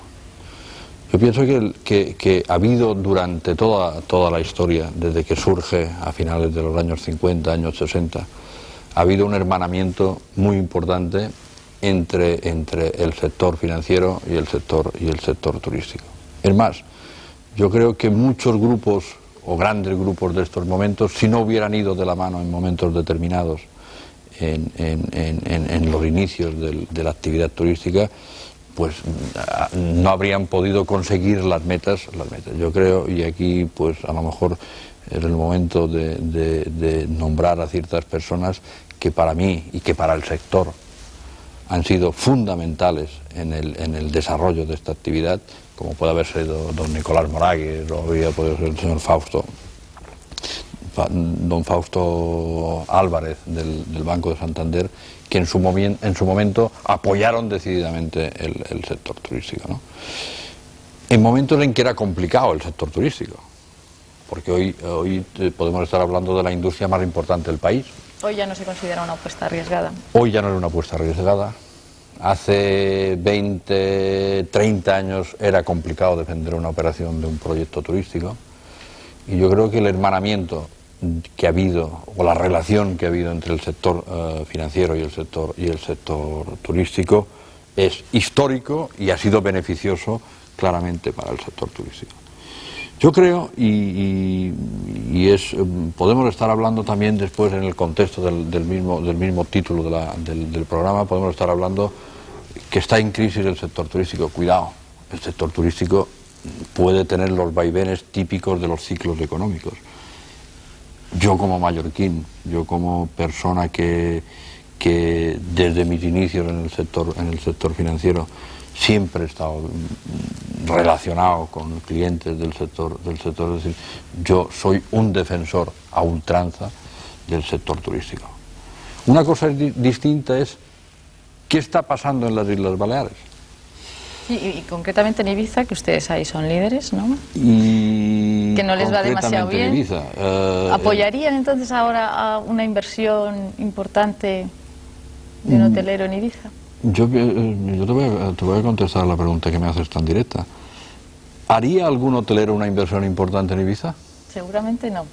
Yo pienso que ha habido durante toda la historia, desde que surge a finales de los años 50, años 60, ha habido un hermanamiento muy importante entre el sector financiero y el sector turístico. Es más, yo creo que muchos grupos o grandes grupos de estos momentos, si no hubieran ido de la mano en momentos determinados en los inicios de la actividad turística, pues no habrían podido conseguir las metas. Yo creo, y aquí pues a lo mejor es el momento de nombrar a ciertas personas que para mí y que para el sector han sido fundamentales en el desarrollo de esta actividad, como puede haber sido don Nicolás Moragues, o habría podido ser el señor don Fausto Álvarez del Banco de Santander, que en su momento apoyaron decididamente el sector turístico, ¿no? En momentos en que era complicado el sector turístico, porque hoy podemos estar hablando de la industria más importante del país. Hoy ya no se considera una apuesta arriesgada. Hoy ya no es una apuesta arriesgada. Hace 20, 30 años era complicado defender una operación de un proyecto turístico, y yo creo que el hermanamiento que ha habido, o la relación que ha habido entre el sector financiero y el sector turístico es histórico y ha sido beneficioso claramente para el sector turístico. Yo creo, podemos estar hablando también después en el contexto del mismo título del programa, podemos estar hablando que está en crisis el sector turístico. Cuidado, el sector turístico puede tener los vaivenes típicos de los ciclos económicos. Yo como mallorquín, yo como persona que desde mis inicios en el sector financiero siempre he estado relacionado con clientes del sector, es decir, yo soy un defensor a ultranza del sector turístico. Una cosa distinta es qué está pasando en las Islas Baleares. Y concretamente en Ibiza, que ustedes ahí son líderes, ¿no? Y que no les va demasiado bien. Ibiza, ¿Apoyarían entonces ahora a una inversión importante de un hotelero en Ibiza? Yo te voy a contestar la pregunta que me haces tan directa. ¿Haría algún hotelero una inversión importante en Ibiza? Seguramente no.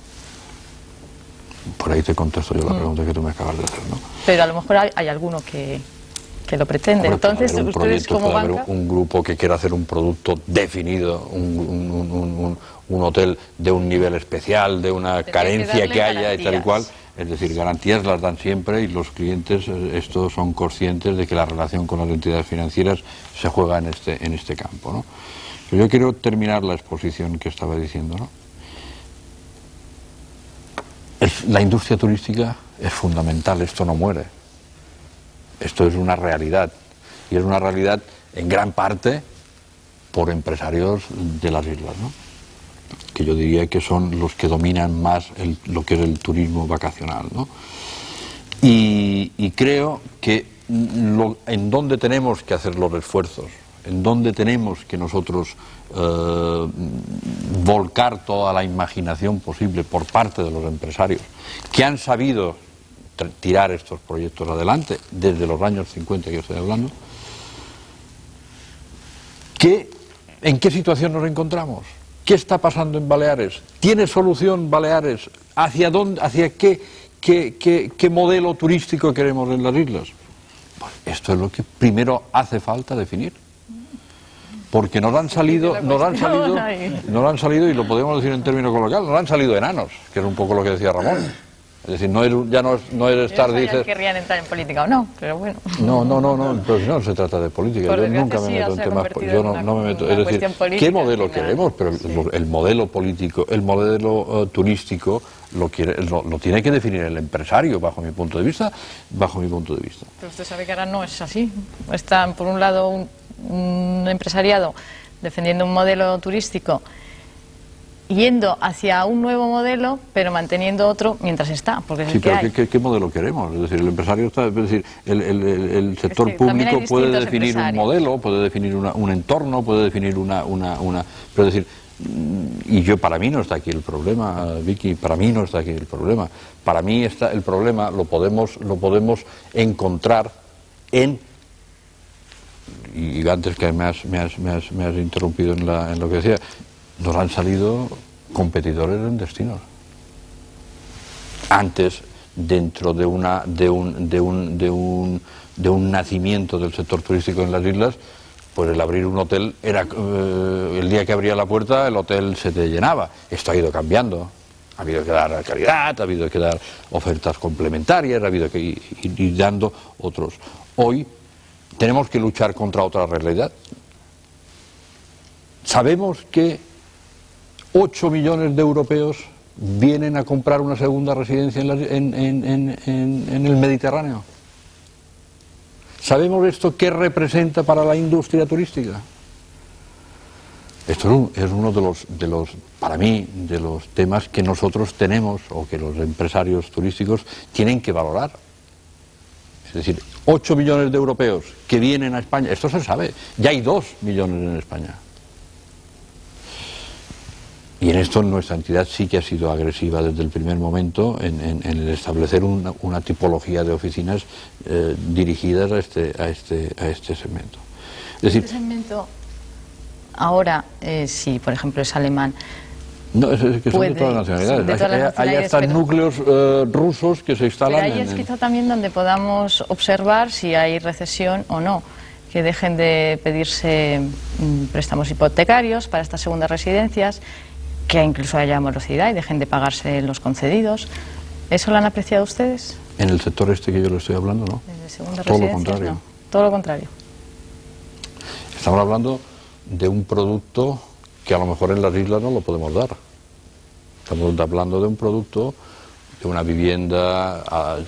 Por ahí te contesto yo la pregunta que tú me acabas de hacer, ¿no? Pero a lo mejor hay alguno que lo pretende. Entonces, ustedes como banca... Puede haber un grupo que quiera hacer un producto definido, un hotel de un nivel especial, de una carencia que haya y tal y cual. Es decir, garantías las dan siempre, y los clientes estos son conscientes de que la relación con las entidades financieras se juega en este campo, ¿no? Pero yo quiero terminar la exposición que estaba diciendo, ¿no? La industria turística es fundamental, esto no muere. Esto es una realidad, y es una realidad en gran parte por empresarios de las islas, ¿no? Que yo diría que son los que dominan más lo que es el turismo vacacional, ¿no? Y creo que en donde tenemos que hacer los esfuerzos, en donde tenemos que nosotros volcar toda la imaginación posible por parte de los empresarios que han sabido tirar estos proyectos adelante desde los años 50 que yo estoy hablando, ¿en qué situación nos encontramos? ¿Qué está pasando en Baleares? ¿Tiene solución Baleares? ¿Hacia qué modelo turístico queremos en las islas? Pues esto es lo que primero hace falta definir. Porque nos han salido, y lo podemos decir en términos coloquiales, nos han salido enanos, que es un poco lo que decía Ramón. Es decir, ya no es estar, dices... querrían entrar en política o no, pero bueno. No, pero no se trata de política. Por yo nunca me meto en temas... Yo no me meto... Es decir, ¿qué modelo queremos? Pero el modelo político, el modelo turístico, lo tiene que definir el empresario, bajo mi punto de vista. Pero usted sabe que ahora no es así. Están, por un lado, un empresariado defendiendo un modelo turístico, yendo hacia un nuevo modelo, pero manteniendo otro mientras está, porque es el que hay. ¿Qué modelo queremos? Es decir, el empresario está, es decir, el sector público puede definir un modelo, puede definir un entorno, puede definir pero es decir, para mí no está aquí el problema, Vicky, para mí no está aquí el problema. Para mí el problema lo podemos encontrar en... Y antes que me has interrumpido en lo que decía, nos han salido competidores en destinos. Antes, dentro de un nacimiento del sector turístico en las islas, pues el abrir un hotel era el día que abría la puerta el hotel se te llenaba. Esto ha ido cambiando. Ha habido que dar calidad, ha habido que dar ofertas complementarias, ha habido que ir dando otros. Hoy tenemos que luchar contra otra realidad. Sabemos que 8 millones de europeos vienen a comprar una segunda residencia en el Mediterráneo. ¿Sabemos esto qué representa para la industria turística? Esto es uno de los, para mí, de los temas que nosotros tenemos, o que los empresarios turísticos tienen que valorar. Es decir, 8 millones de europeos que vienen a España, esto se sabe, ya hay 2 millones en España. Y en esto nuestra entidad sí que ha sido agresiva desde el primer momento en el establecer una tipología de oficinas dirigidas a este segmento. Es decir, este segmento ahora, si por ejemplo es alemán, no, es que son de todas las nacionalidades. Hay hasta núcleos rusos que se instalan. Pero ahí es quizá también donde podamos observar si hay recesión o no. Que dejen de pedirse préstamos hipotecarios para estas segundas residencias, que incluso haya morosidad y dejen de pagarse los concedidos. ¿Eso lo han apreciado ustedes? En el sector este que yo le estoy hablando, no. Todo lo contrario. No. Todo lo contrario. Estamos hablando de un producto que a lo mejor en las islas no lo podemos dar. Estamos hablando de un producto, de una vivienda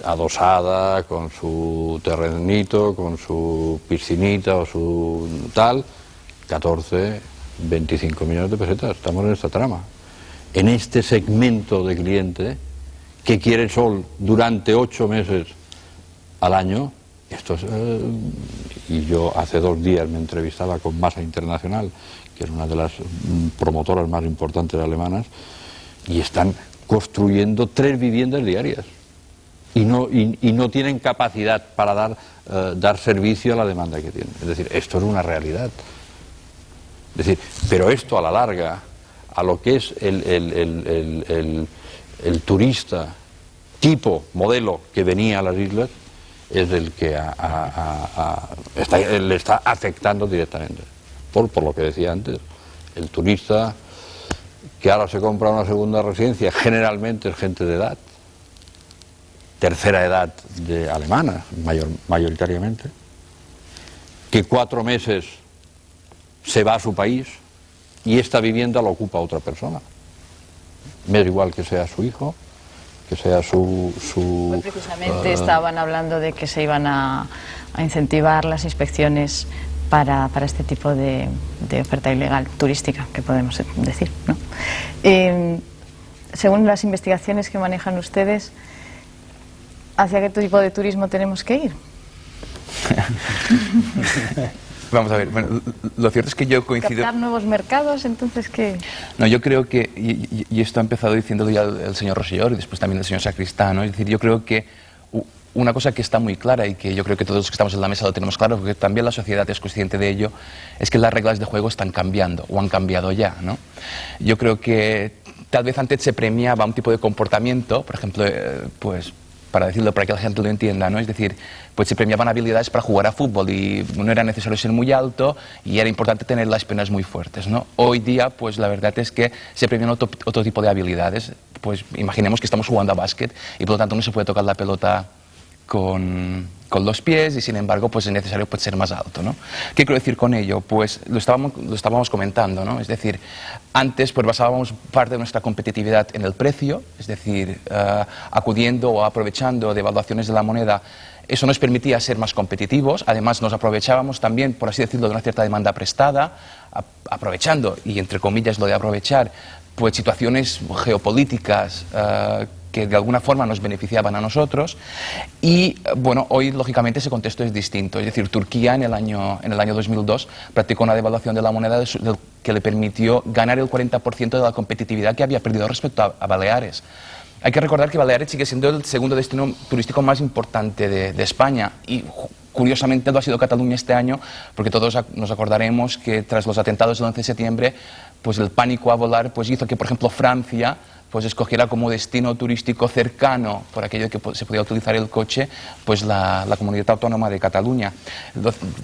adosada, con su terrenito, con su piscinita o su tal, 14, 25 millones de pesetas. Estamos en esta trama. En este segmento de cliente que quiere sol durante 8 meses al año, y yo hace 2 días me entrevistaba con Masa Internacional, que es una de las promotoras más importantes alemanas, y están construyendo 3 viviendas diarias y no tienen capacidad para dar servicio a la demanda que tienen. Es decir, esto es una realidad. Es decir, pero esto a la larga, a lo que es el turista tipo, modelo que venía a las islas, es el que le está afectando directamente. Por lo que decía antes, el turista que ahora se compra una segunda residencia generalmente es gente de edad, tercera edad alemana, mayoritariamente, que 4 meses se va a su país y esta vivienda la ocupa otra persona. Me da igual que sea su hijo, que sea su pues precisamente estaban hablando de que se iban a incentivar las inspecciones para este tipo de oferta ilegal turística, que podemos decir, ¿no? Según las investigaciones que manejan ustedes, ¿hacia qué tipo de turismo tenemos que ir? Vamos a ver, bueno, lo cierto es que yo coincido... ¿Captar nuevos mercados? Entonces, ¿qué? No, yo creo que, y esto ha empezado diciéndolo ya el señor Rosselló y después también el señor Sacristán, ¿no? Es decir, yo creo que una cosa que está muy clara y que yo creo que todos los que estamos en la mesa lo tenemos claro, porque también la sociedad es consciente de ello, es que las reglas de juego están cambiando o han cambiado ya, ¿no? Yo creo que tal vez antes se premiaba un tipo de comportamiento, por ejemplo, pues para decirlo, para que la gente lo entienda, ¿no? Es decir, pues se premiaban habilidades para jugar a fútbol y no era necesario ser muy alto y era importante tener las piernas muy fuertes, ¿no? Hoy día, pues la verdad es que se premian otro tipo de habilidades. Pues imaginemos que estamos jugando a básquet y por lo tanto no se puede tocar la pelota con los pies y sin embargo pues es necesario pues, ser más alto, ¿no? ¿Qué quiero decir con ello? Pues lo estábamos comentando, ¿no? Es decir, antes pues basábamos parte de nuestra competitividad en el precio, es decir, acudiendo o aprovechando de evaluaciones de la moneda. Eso nos permitía ser más competitivos, además nos aprovechábamos también, por así decirlo, de una cierta demanda prestada, aprovechando, y entre comillas lo de aprovechar, pues situaciones geopolíticas que de alguna forma nos beneficiaban a nosotros y bueno, hoy lógicamente ese contexto es distinto, es decir, Turquía en el año 2002 practicó una devaluación de la moneda que le permitió ganar el 40% de la competitividad que había perdido respecto a Baleares. Hay que recordar que Baleares sigue siendo el segundo destino turístico más importante de España y curiosamente lo ha sido Cataluña este año porque todos nos acordaremos que tras los atentados del 11 de septiembre pues el pánico a volar pues hizo que por ejemplo Francia pues escogiera como destino turístico cercano, por aquello que se podía utilizar el coche, pues la comunidad autónoma de Cataluña.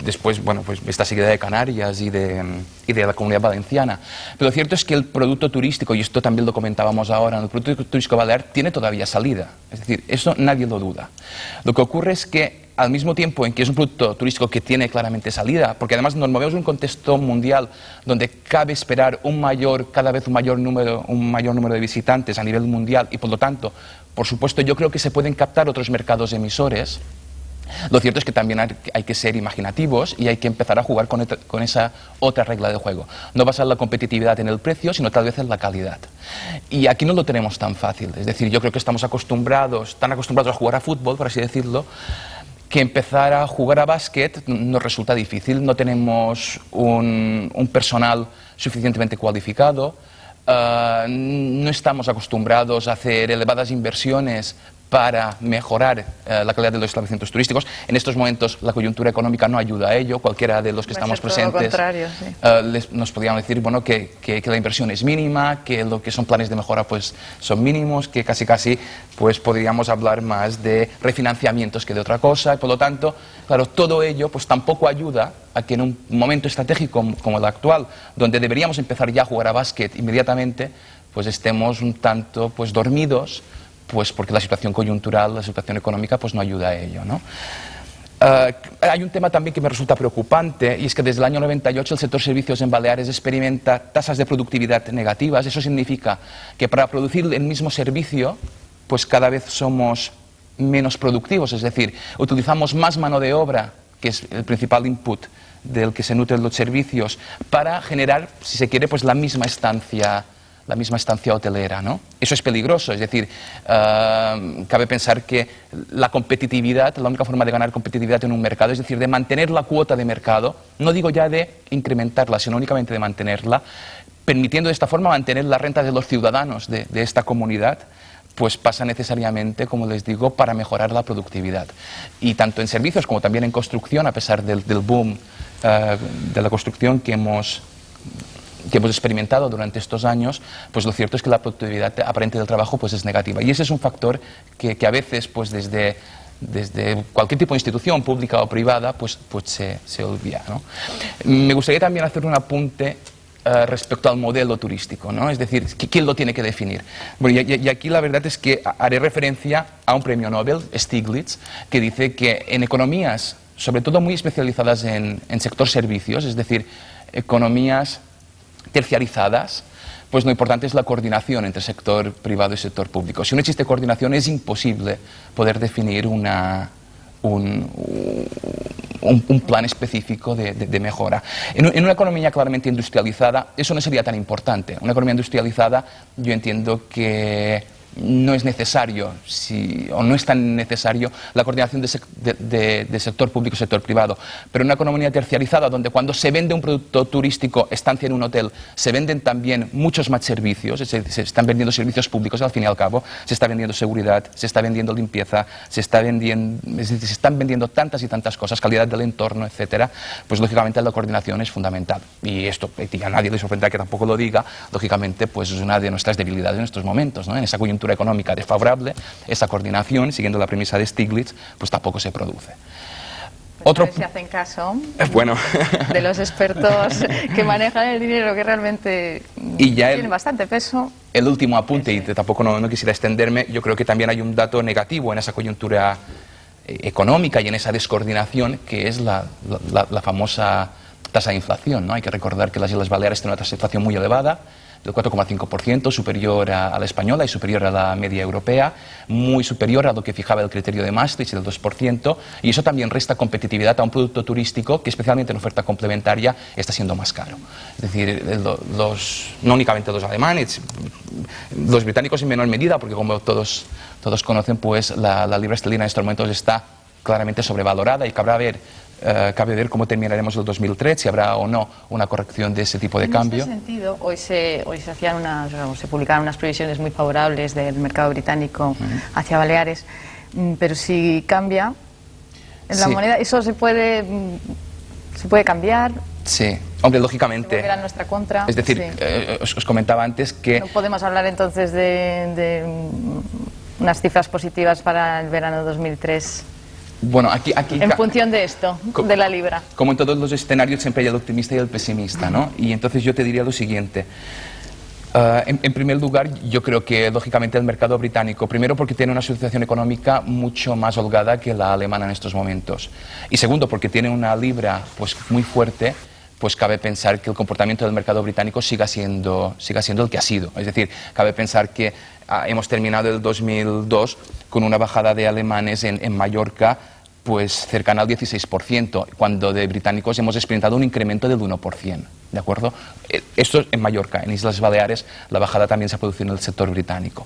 Después, bueno, pues está seguida de Canarias y de la Comunidad Valenciana. Pero lo cierto es que el producto turístico, y esto también lo comentábamos ahora, el producto turístico balear tiene todavía salida. Es decir, eso nadie lo duda. Lo que ocurre es que al mismo tiempo en que es un producto turístico que tiene claramente salida, porque además nos movemos en un contexto mundial donde cabe esperar cada vez un mayor número de visitantes a nivel mundial y por lo tanto, por supuesto, yo creo que se pueden captar otros mercados emisores. Lo cierto es que también hay que ser imaginativos y hay que empezar a jugar con esa otra regla de juego. No basar la competitividad en el precio, sino tal vez en la calidad. Y aquí no lo tenemos tan fácil. Es decir, yo creo que estamos tan acostumbrados a jugar a fútbol, por así decirlo, que empezar a jugar a básquet nos resulta difícil. No tenemos un personal suficientemente cualificado, no estamos acostumbrados a hacer elevadas inversiones para mejorar la calidad de los establecimientos turísticos. En estos momentos la coyuntura económica no ayuda a ello. Cualquiera de los que estamos presentes nos podrían decir bueno, que la inversión es mínima, que lo que son planes de mejora pues, son mínimos, que casi pues, podríamos hablar más de refinanciamientos que de otra cosa. Y por lo tanto, claro, todo ello pues, tampoco ayuda a que en un momento estratégico como el actual, donde deberíamos empezar ya a jugar a básquet inmediatamente, pues estemos un tanto pues, dormidos, pues porque la situación coyuntural, la situación económica, pues no ayuda a ello, ¿no? Hay un tema también que me resulta preocupante y es que desde el año 98 el sector servicios en Baleares experimenta tasas de productividad negativas. Eso significa que para producir el mismo servicio, pues cada vez somos menos productivos, es decir, utilizamos más mano de obra, que es el principal input del que se nutren los servicios, para generar, si se quiere, pues la misma estancia hotelera, ¿no? Eso es peligroso, es decir, cabe pensar que la competitividad, la única forma de ganar competitividad en un mercado, es decir, de mantener la cuota de mercado, no digo ya de incrementarla, sino únicamente de mantenerla, permitiendo de esta forma mantener la renta de los ciudadanos de esta comunidad, pues pasa necesariamente, como les digo, para mejorar la productividad. Y tanto en servicios como también en construcción, a pesar del boom de la construcción que hemos experimentado durante estos años, pues lo cierto es que la productividad aparente del trabajo pues es negativa. Y ese es un factor que a veces, pues desde cualquier tipo de institución, pública o privada, pues se olvida, ¿no? Me gustaría también hacer un apunte respecto al modelo turístico, ¿no? Es decir, ¿quién lo tiene que definir? Bueno, y aquí la verdad es que haré referencia a un premio Nobel, Stiglitz, que dice que en economías, sobre todo muy especializadas en sector servicios, es decir, economías terciarizadas, pues lo importante es la coordinación entre sector privado y sector público. Si no existe coordinación es imposible poder definir un plan específico de mejora. En una economía claramente industrializada eso no sería tan importante. Una economía industrializada yo entiendo que no es necesario, o no es tan necesario la coordinación de sector público y sector privado. Pero en una economía terciarizada, donde cuando se vende un producto turístico, estancia en un hotel, se venden también muchos más servicios, se están vendiendo servicios públicos al fin y al cabo, se está vendiendo seguridad, se está vendiendo limpieza, se están vendiendo tantas y tantas cosas, calidad del entorno, etcétera, pues lógicamente la coordinación es fundamental. Y esto a nadie le sorprenderá que tampoco lo diga, lógicamente pues es una de nuestras debilidades en estos momentos, ¿no? En esa coyuntura coyuntura económica desfavorable, esa coordinación, siguiendo la premisa de Stiglitz, pues tampoco se produce. Otro... A ver si hacen caso bueno. de los expertos que manejan el dinero, que realmente tienen bastante peso. El último apunte, y tampoco no quisiera extenderme, yo creo que también hay un dato negativo en esa coyuntura económica y en esa descoordinación, que es la famosa tasa de inflación, ¿no? Hay que recordar que las Islas Baleares tienen una tasa de inflación muy elevada, del 4,5%, superior a la española y superior a la media europea, muy superior a lo que fijaba el criterio de Maastricht, del 2%, y eso también resta competitividad a un producto turístico que, especialmente en oferta complementaria, está siendo más caro. Es decir, no únicamente los alemanes, los británicos en menor medida, porque como todos conocen, pues la libra esterlina en estos momentos está claramente sobrevalorada y cabe ver cómo terminaremos el 2003, si habrá o no una corrección de ese tipo de cambio. En este sentido, hoy se publicaron unas previsiones muy favorables del mercado británico hacia Baleares, pero si cambia en la moneda, ¿eso se puede cambiar? Sí, hombre, lógicamente. ¿Se volverá en nuestra contra? Es decir, os comentaba antes que... ¿No podemos hablar entonces de unas cifras positivas para el verano 2003? Bueno, aquí en función de esto, de la libra. Como en todos los escenarios siempre hay el optimista y el pesimista, ¿no? Y entonces yo te diría lo siguiente. En primer lugar, yo creo que lógicamente el mercado británico, primero porque tiene una situación económica mucho más holgada que la alemana en estos momentos. Y segundo, porque tiene una libra pues muy fuerte, pues cabe pensar que el comportamiento del mercado británico siga siendo el que ha sido. Es decir, cabe pensar que hemos terminado el 2002 con una bajada de alemanes en Mallorca pues cercana al 16%, cuando de británicos hemos experimentado un incremento del 1%, ¿de acuerdo? Esto en Mallorca. En Islas Baleares la bajada también se ha producido en el sector británico.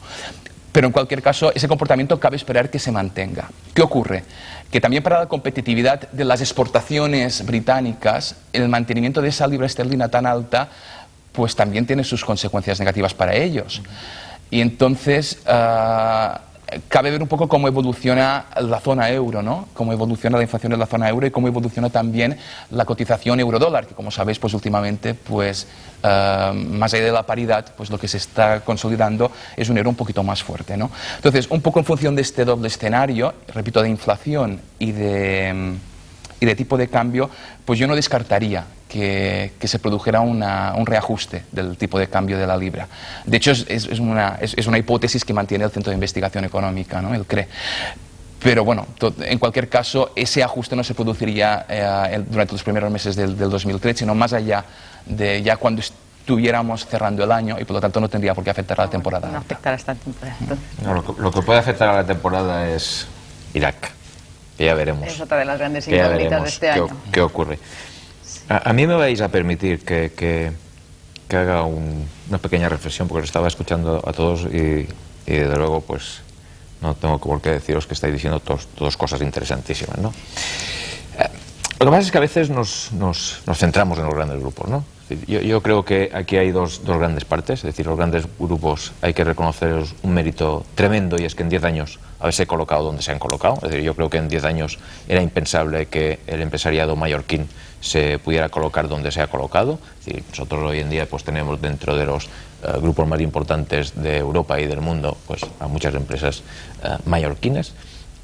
Pero en cualquier caso, ese comportamiento cabe esperar que se mantenga. ¿Qué ocurre? Que también para la competitividad de las exportaciones británicas, el mantenimiento de esa libra esterlina tan alta, pues también tiene sus consecuencias negativas para ellos. Y entonces cabe ver un poco cómo evoluciona la zona euro, ¿no? Cómo evoluciona la inflación en la zona euro y cómo evoluciona también la cotización euro-dólar, que como sabéis, pues últimamente, pues más allá de la paridad, pues lo que se está consolidando es un euro un poquito más fuerte, ¿no? Entonces, un poco en función de este doble escenario, repito, de inflación y de tipo de cambio, pues yo no descartaría que se produjera un reajuste del tipo de cambio de la libra. De hecho, es una hipótesis que mantiene el Centro de Investigación Económica, ¿no? El CRE. Pero bueno, en cualquier caso, ese ajuste no se produciría durante los primeros meses del 2003, sino más allá de ya cuando estuviéramos cerrando el año, y por lo tanto no tendría por qué afectar a la temporada. No afectará esta temporada. No, lo que puede afectar a la temporada es Irak. Que ya veremos. Es otra de las grandes incógnitas de este año. ¿Qué ocurre? A mí me vais a permitir que haga una pequeña reflexión, porque os estaba escuchando a todos y desde luego pues no tengo por qué deciros que estáis diciendo todas cosas interesantísimas, ¿no? Lo que pasa es que a veces nos centramos en los grandes grupos, ¿no? Yo creo que aquí hay dos grandes partes, es decir, los grandes grupos hay que reconocerles un mérito tremendo, y es que en 10 años haberse colocado donde se han colocado. Es decir, yo creo que en 10 años era impensable que el empresariado mallorquín se pudiera colocar donde se ha colocado. Es decir, nosotros hoy en día pues tenemos dentro de los grupos más importantes de Europa y del mundo pues a muchas empresas mallorquinas,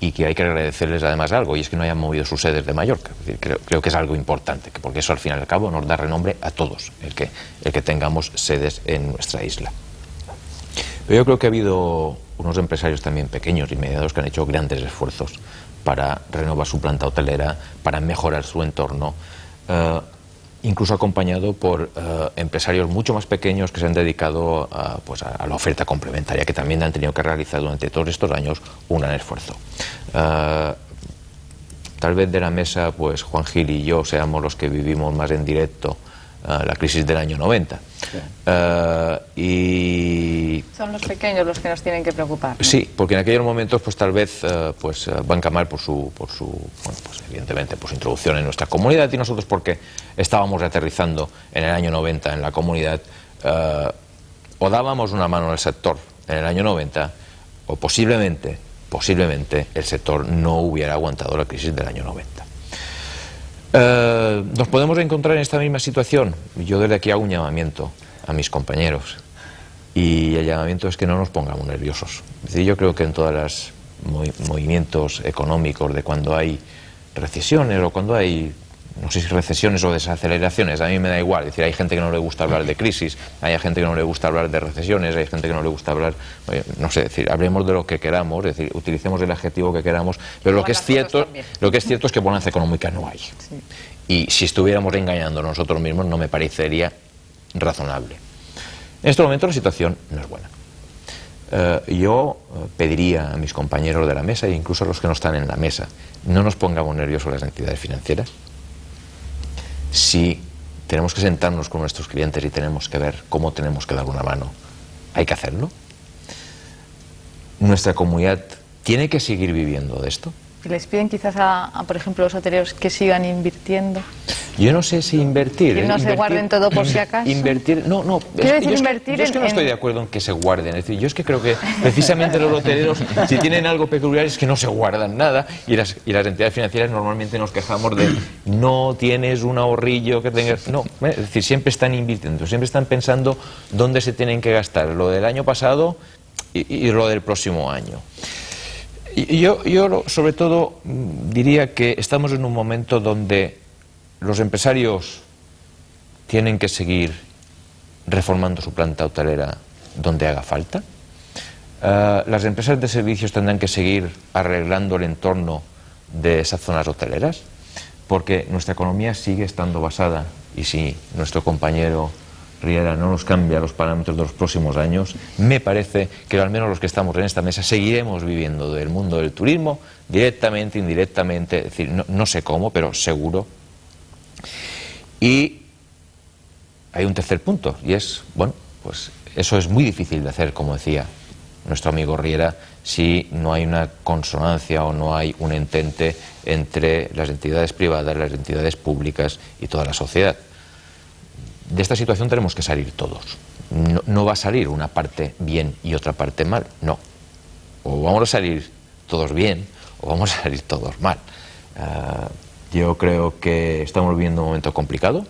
y que hay que agradecerles además algo, y es que no hayan movido sus sedes de Mallorca. Es decir, creo que es algo importante, porque eso al fin y al cabo nos da renombre a todos, el que tengamos sedes en nuestra isla. Pero yo creo que ha habido unos empresarios también pequeños y medianos que han hecho grandes esfuerzos para renovar su planta hotelera, para mejorar su entorno, incluso acompañado por empresarios mucho más pequeños que se han dedicado a la oferta complementaria, que también han tenido que realizar durante todos estos años un gran esfuerzo. Tal vez de la mesa, pues Juan Gil y yo seamos los que vivimos más en directo la crisis del año 90. Y son los pequeños los que nos tienen que preocupar, ¿no? Sí, porque en aquellos momentos pues tal vez Banca Mar por su evidentemente por su introducción en nuestra comunidad, y nosotros porque estábamos aterrizando en el año 90 en la comunidad, o dábamos una mano al sector en el año 90, o posiblemente el sector no hubiera aguantado la crisis del año 90. ¿Nos podemos encontrar en esta misma situación? Yo desde aquí hago un llamamiento a mis compañeros. Y el llamamiento es que no nos pongamos nerviosos. Es decir, yo creo que en todos los movimientos económicos de cuando hay recesiones o cuando hay, no sé si recesiones o desaceleraciones, a mí me da igual. Es decir, hay gente que no le gusta hablar de crisis, hay gente que no le gusta hablar de recesiones, hay gente que no le gusta hablar, no sé, decir, hablemos de lo que queramos, es decir, utilicemos el adjetivo que queramos, pero lo que es cierto es que bonanza económica no hay. Sí. Y si estuviéramos engañando a nosotros mismos no me parecería razonable. En este momento la situación no es buena. Yo pediría a mis compañeros de la mesa, e incluso a los que no están en la mesa, no nos pongamos nerviosos las entidades financieras. Si tenemos que sentarnos con nuestros clientes y tenemos que ver cómo tenemos que dar una mano, hay que hacerlo. Nuestra comunidad tiene que seguir viviendo de esto. ¿Les piden quizás por ejemplo, los hoteleros que sigan invirtiendo? Yo no sé si invertir... Que no se guarden todo por si acaso. Invertir, no. Yo es que no estoy de acuerdo en que se guarden. Es decir, yo es que creo que precisamente los hoteleros, si tienen algo peculiar, es que no se guardan nada. Y las entidades financieras normalmente nos quejamos de no tienes un ahorrillo que tengas... No, es decir, siempre están invirtiendo, siempre están pensando dónde se tienen que gastar. Lo del año pasado y lo del próximo año. Y yo sobre todo diría que estamos en un momento donde los empresarios tienen que seguir reformando su planta hotelera donde haga falta. Las empresas de servicios tendrán que seguir arreglando el entorno de esas zonas hoteleras, porque nuestra economía sigue estando basada, y si nuestro compañero Riera no nos cambia los parámetros de los próximos años, me parece que al menos los que estamos en esta mesa seguiremos viviendo del mundo del turismo, directamente, indirectamente, es decir, no sé cómo, pero seguro. Y hay un tercer punto, y es, bueno, pues eso es muy difícil de hacer, como decía nuestro amigo Riera, si no hay una consonancia o no hay un entente entre las entidades privadas, las entidades públicas y toda la sociedad. De esta situación tenemos que salir todos. No va a salir una parte bien y otra parte mal, no. O vamos a salir todos bien o vamos a salir todos mal. Yo creo que estamos viviendo un momento complicado,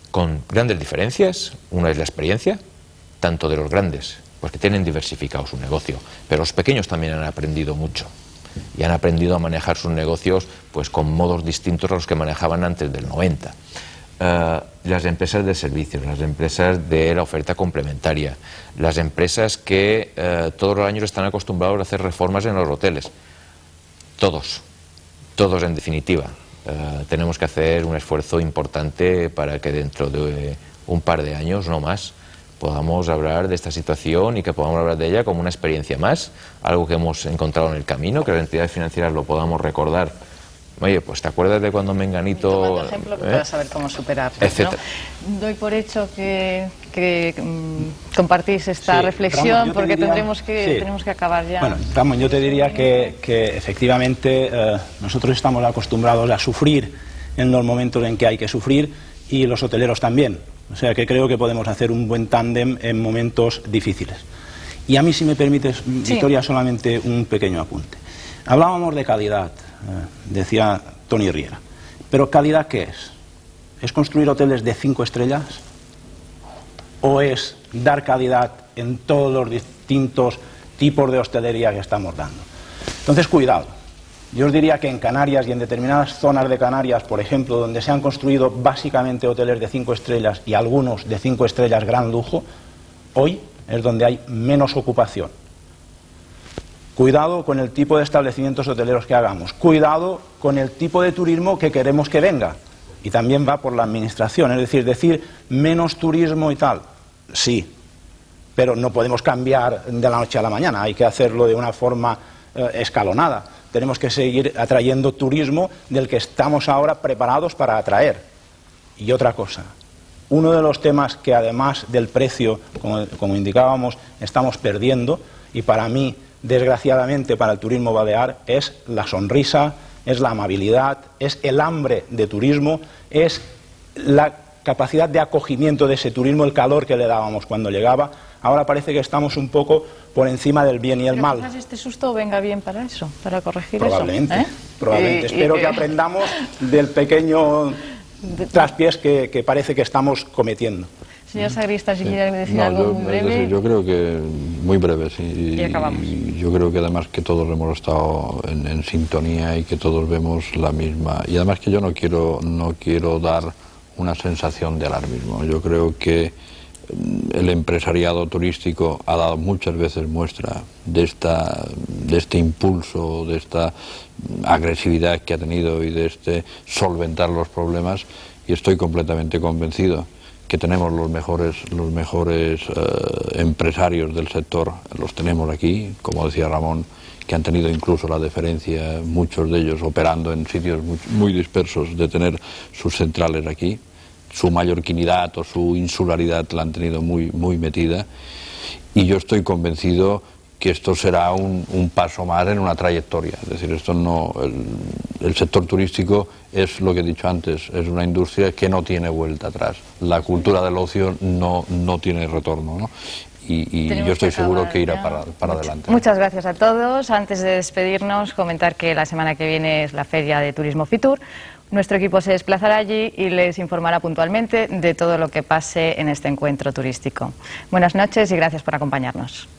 con grandes diferencias. Una es la experiencia, tanto de los grandes, porque tienen diversificado su negocio, pero los pequeños también han aprendido mucho y han aprendido a manejar sus negocios pues con modos distintos a los que manejaban antes del 90. Las empresas de servicios, las empresas de la oferta complementaria, las empresas que todos los años están acostumbrados a hacer reformas en los hoteles. Todos en definitiva. Tenemos que hacer un esfuerzo importante para que dentro de un par de años, no más, podamos hablar de esta situación y que podamos hablar de ella como una experiencia más, algo que hemos encontrado en el camino, que las entidades financieras lo podamos recordar. Oye, pues ¿te acuerdas de cuando Menganito...? Ejemplo para saber cómo superarlo, ¿no? Doy por hecho que compartís esta reflexión, Ramón, porque tenemos que acabar ya. Bueno, Ramón, yo te diría que efectivamente nosotros estamos acostumbrados a sufrir en los momentos en que hay que sufrir, y los hoteleros también. O sea que creo que podemos hacer un buen tándem en momentos difíciles. Y a mí, si me permites, Victoria, solamente un pequeño apunte. Hablábamos de calidad, decía Tony Riera. ¿Pero calidad qué es? ¿Es construir hoteles de 5 estrellas? ¿O es dar calidad en todos los distintos tipos de hostelería que estamos dando? Entonces, cuidado. Yo os diría que en Canarias y en determinadas zonas de Canarias, por ejemplo, donde se han construido básicamente hoteles de 5 estrellas y algunos de 5 estrellas gran lujo, hoy es donde hay menos ocupación. Cuidado con el tipo de establecimientos hoteleros que hagamos. Cuidado con el tipo de turismo que queremos que venga. Y también va por la administración. Es decir menos turismo y tal. Sí, pero no podemos cambiar de la noche a la mañana. Hay que hacerlo de una forma escalonada. Tenemos que seguir atrayendo turismo del que estamos ahora preparados para atraer. Y otra cosa. Uno de los temas que además del precio, como indicábamos, estamos perdiendo, y para mí, desgraciadamente para el turismo balear, es la sonrisa, es la amabilidad, es el hambre de turismo, es la capacidad de acogimiento de ese turismo, el calor que le dábamos cuando llegaba. Ahora parece que estamos un poco por encima del bien y el mal. Quizás este susto venga bien para eso, para corregir probablemente, eso. Probablemente. Espero que aprendamos del pequeño traspiés que parece que estamos cometiendo. Señor Sagrista, si quiere decir No, algo muy breve. es decir, yo creo que muy breve, sí. Y acabamos. Y yo creo que además que todos hemos estado en sintonía y que todos vemos la misma. Y además que yo no quiero dar una sensación de alarmismo. Yo creo que el empresariado turístico ha dado muchas veces muestra de este impulso, de esta agresividad que ha tenido y de este solventar los problemas, y estoy completamente convencido que tenemos los mejores empresarios del sector, los tenemos aquí, como decía Ramón, que han tenido incluso la deferencia, muchos de ellos operando en sitios muy dispersos, de tener sus centrales aquí. Su mallorquinidad o su insularidad la han tenido muy metida, y yo estoy convencido que esto será un paso más en una trayectoria. Es decir, esto no, el sector turístico es lo que he dicho antes, es una industria que no tiene vuelta atrás. La cultura del ocio no tiene retorno, ¿no? Y yo estoy seguro que irá para adelante. Muchas gracias a todos. Antes de despedirnos, comentar que la semana que viene es la Feria de Turismo Fitur. Nuestro equipo se desplazará allí y les informará puntualmente de todo lo que pase en este encuentro turístico. Buenas noches y gracias por acompañarnos.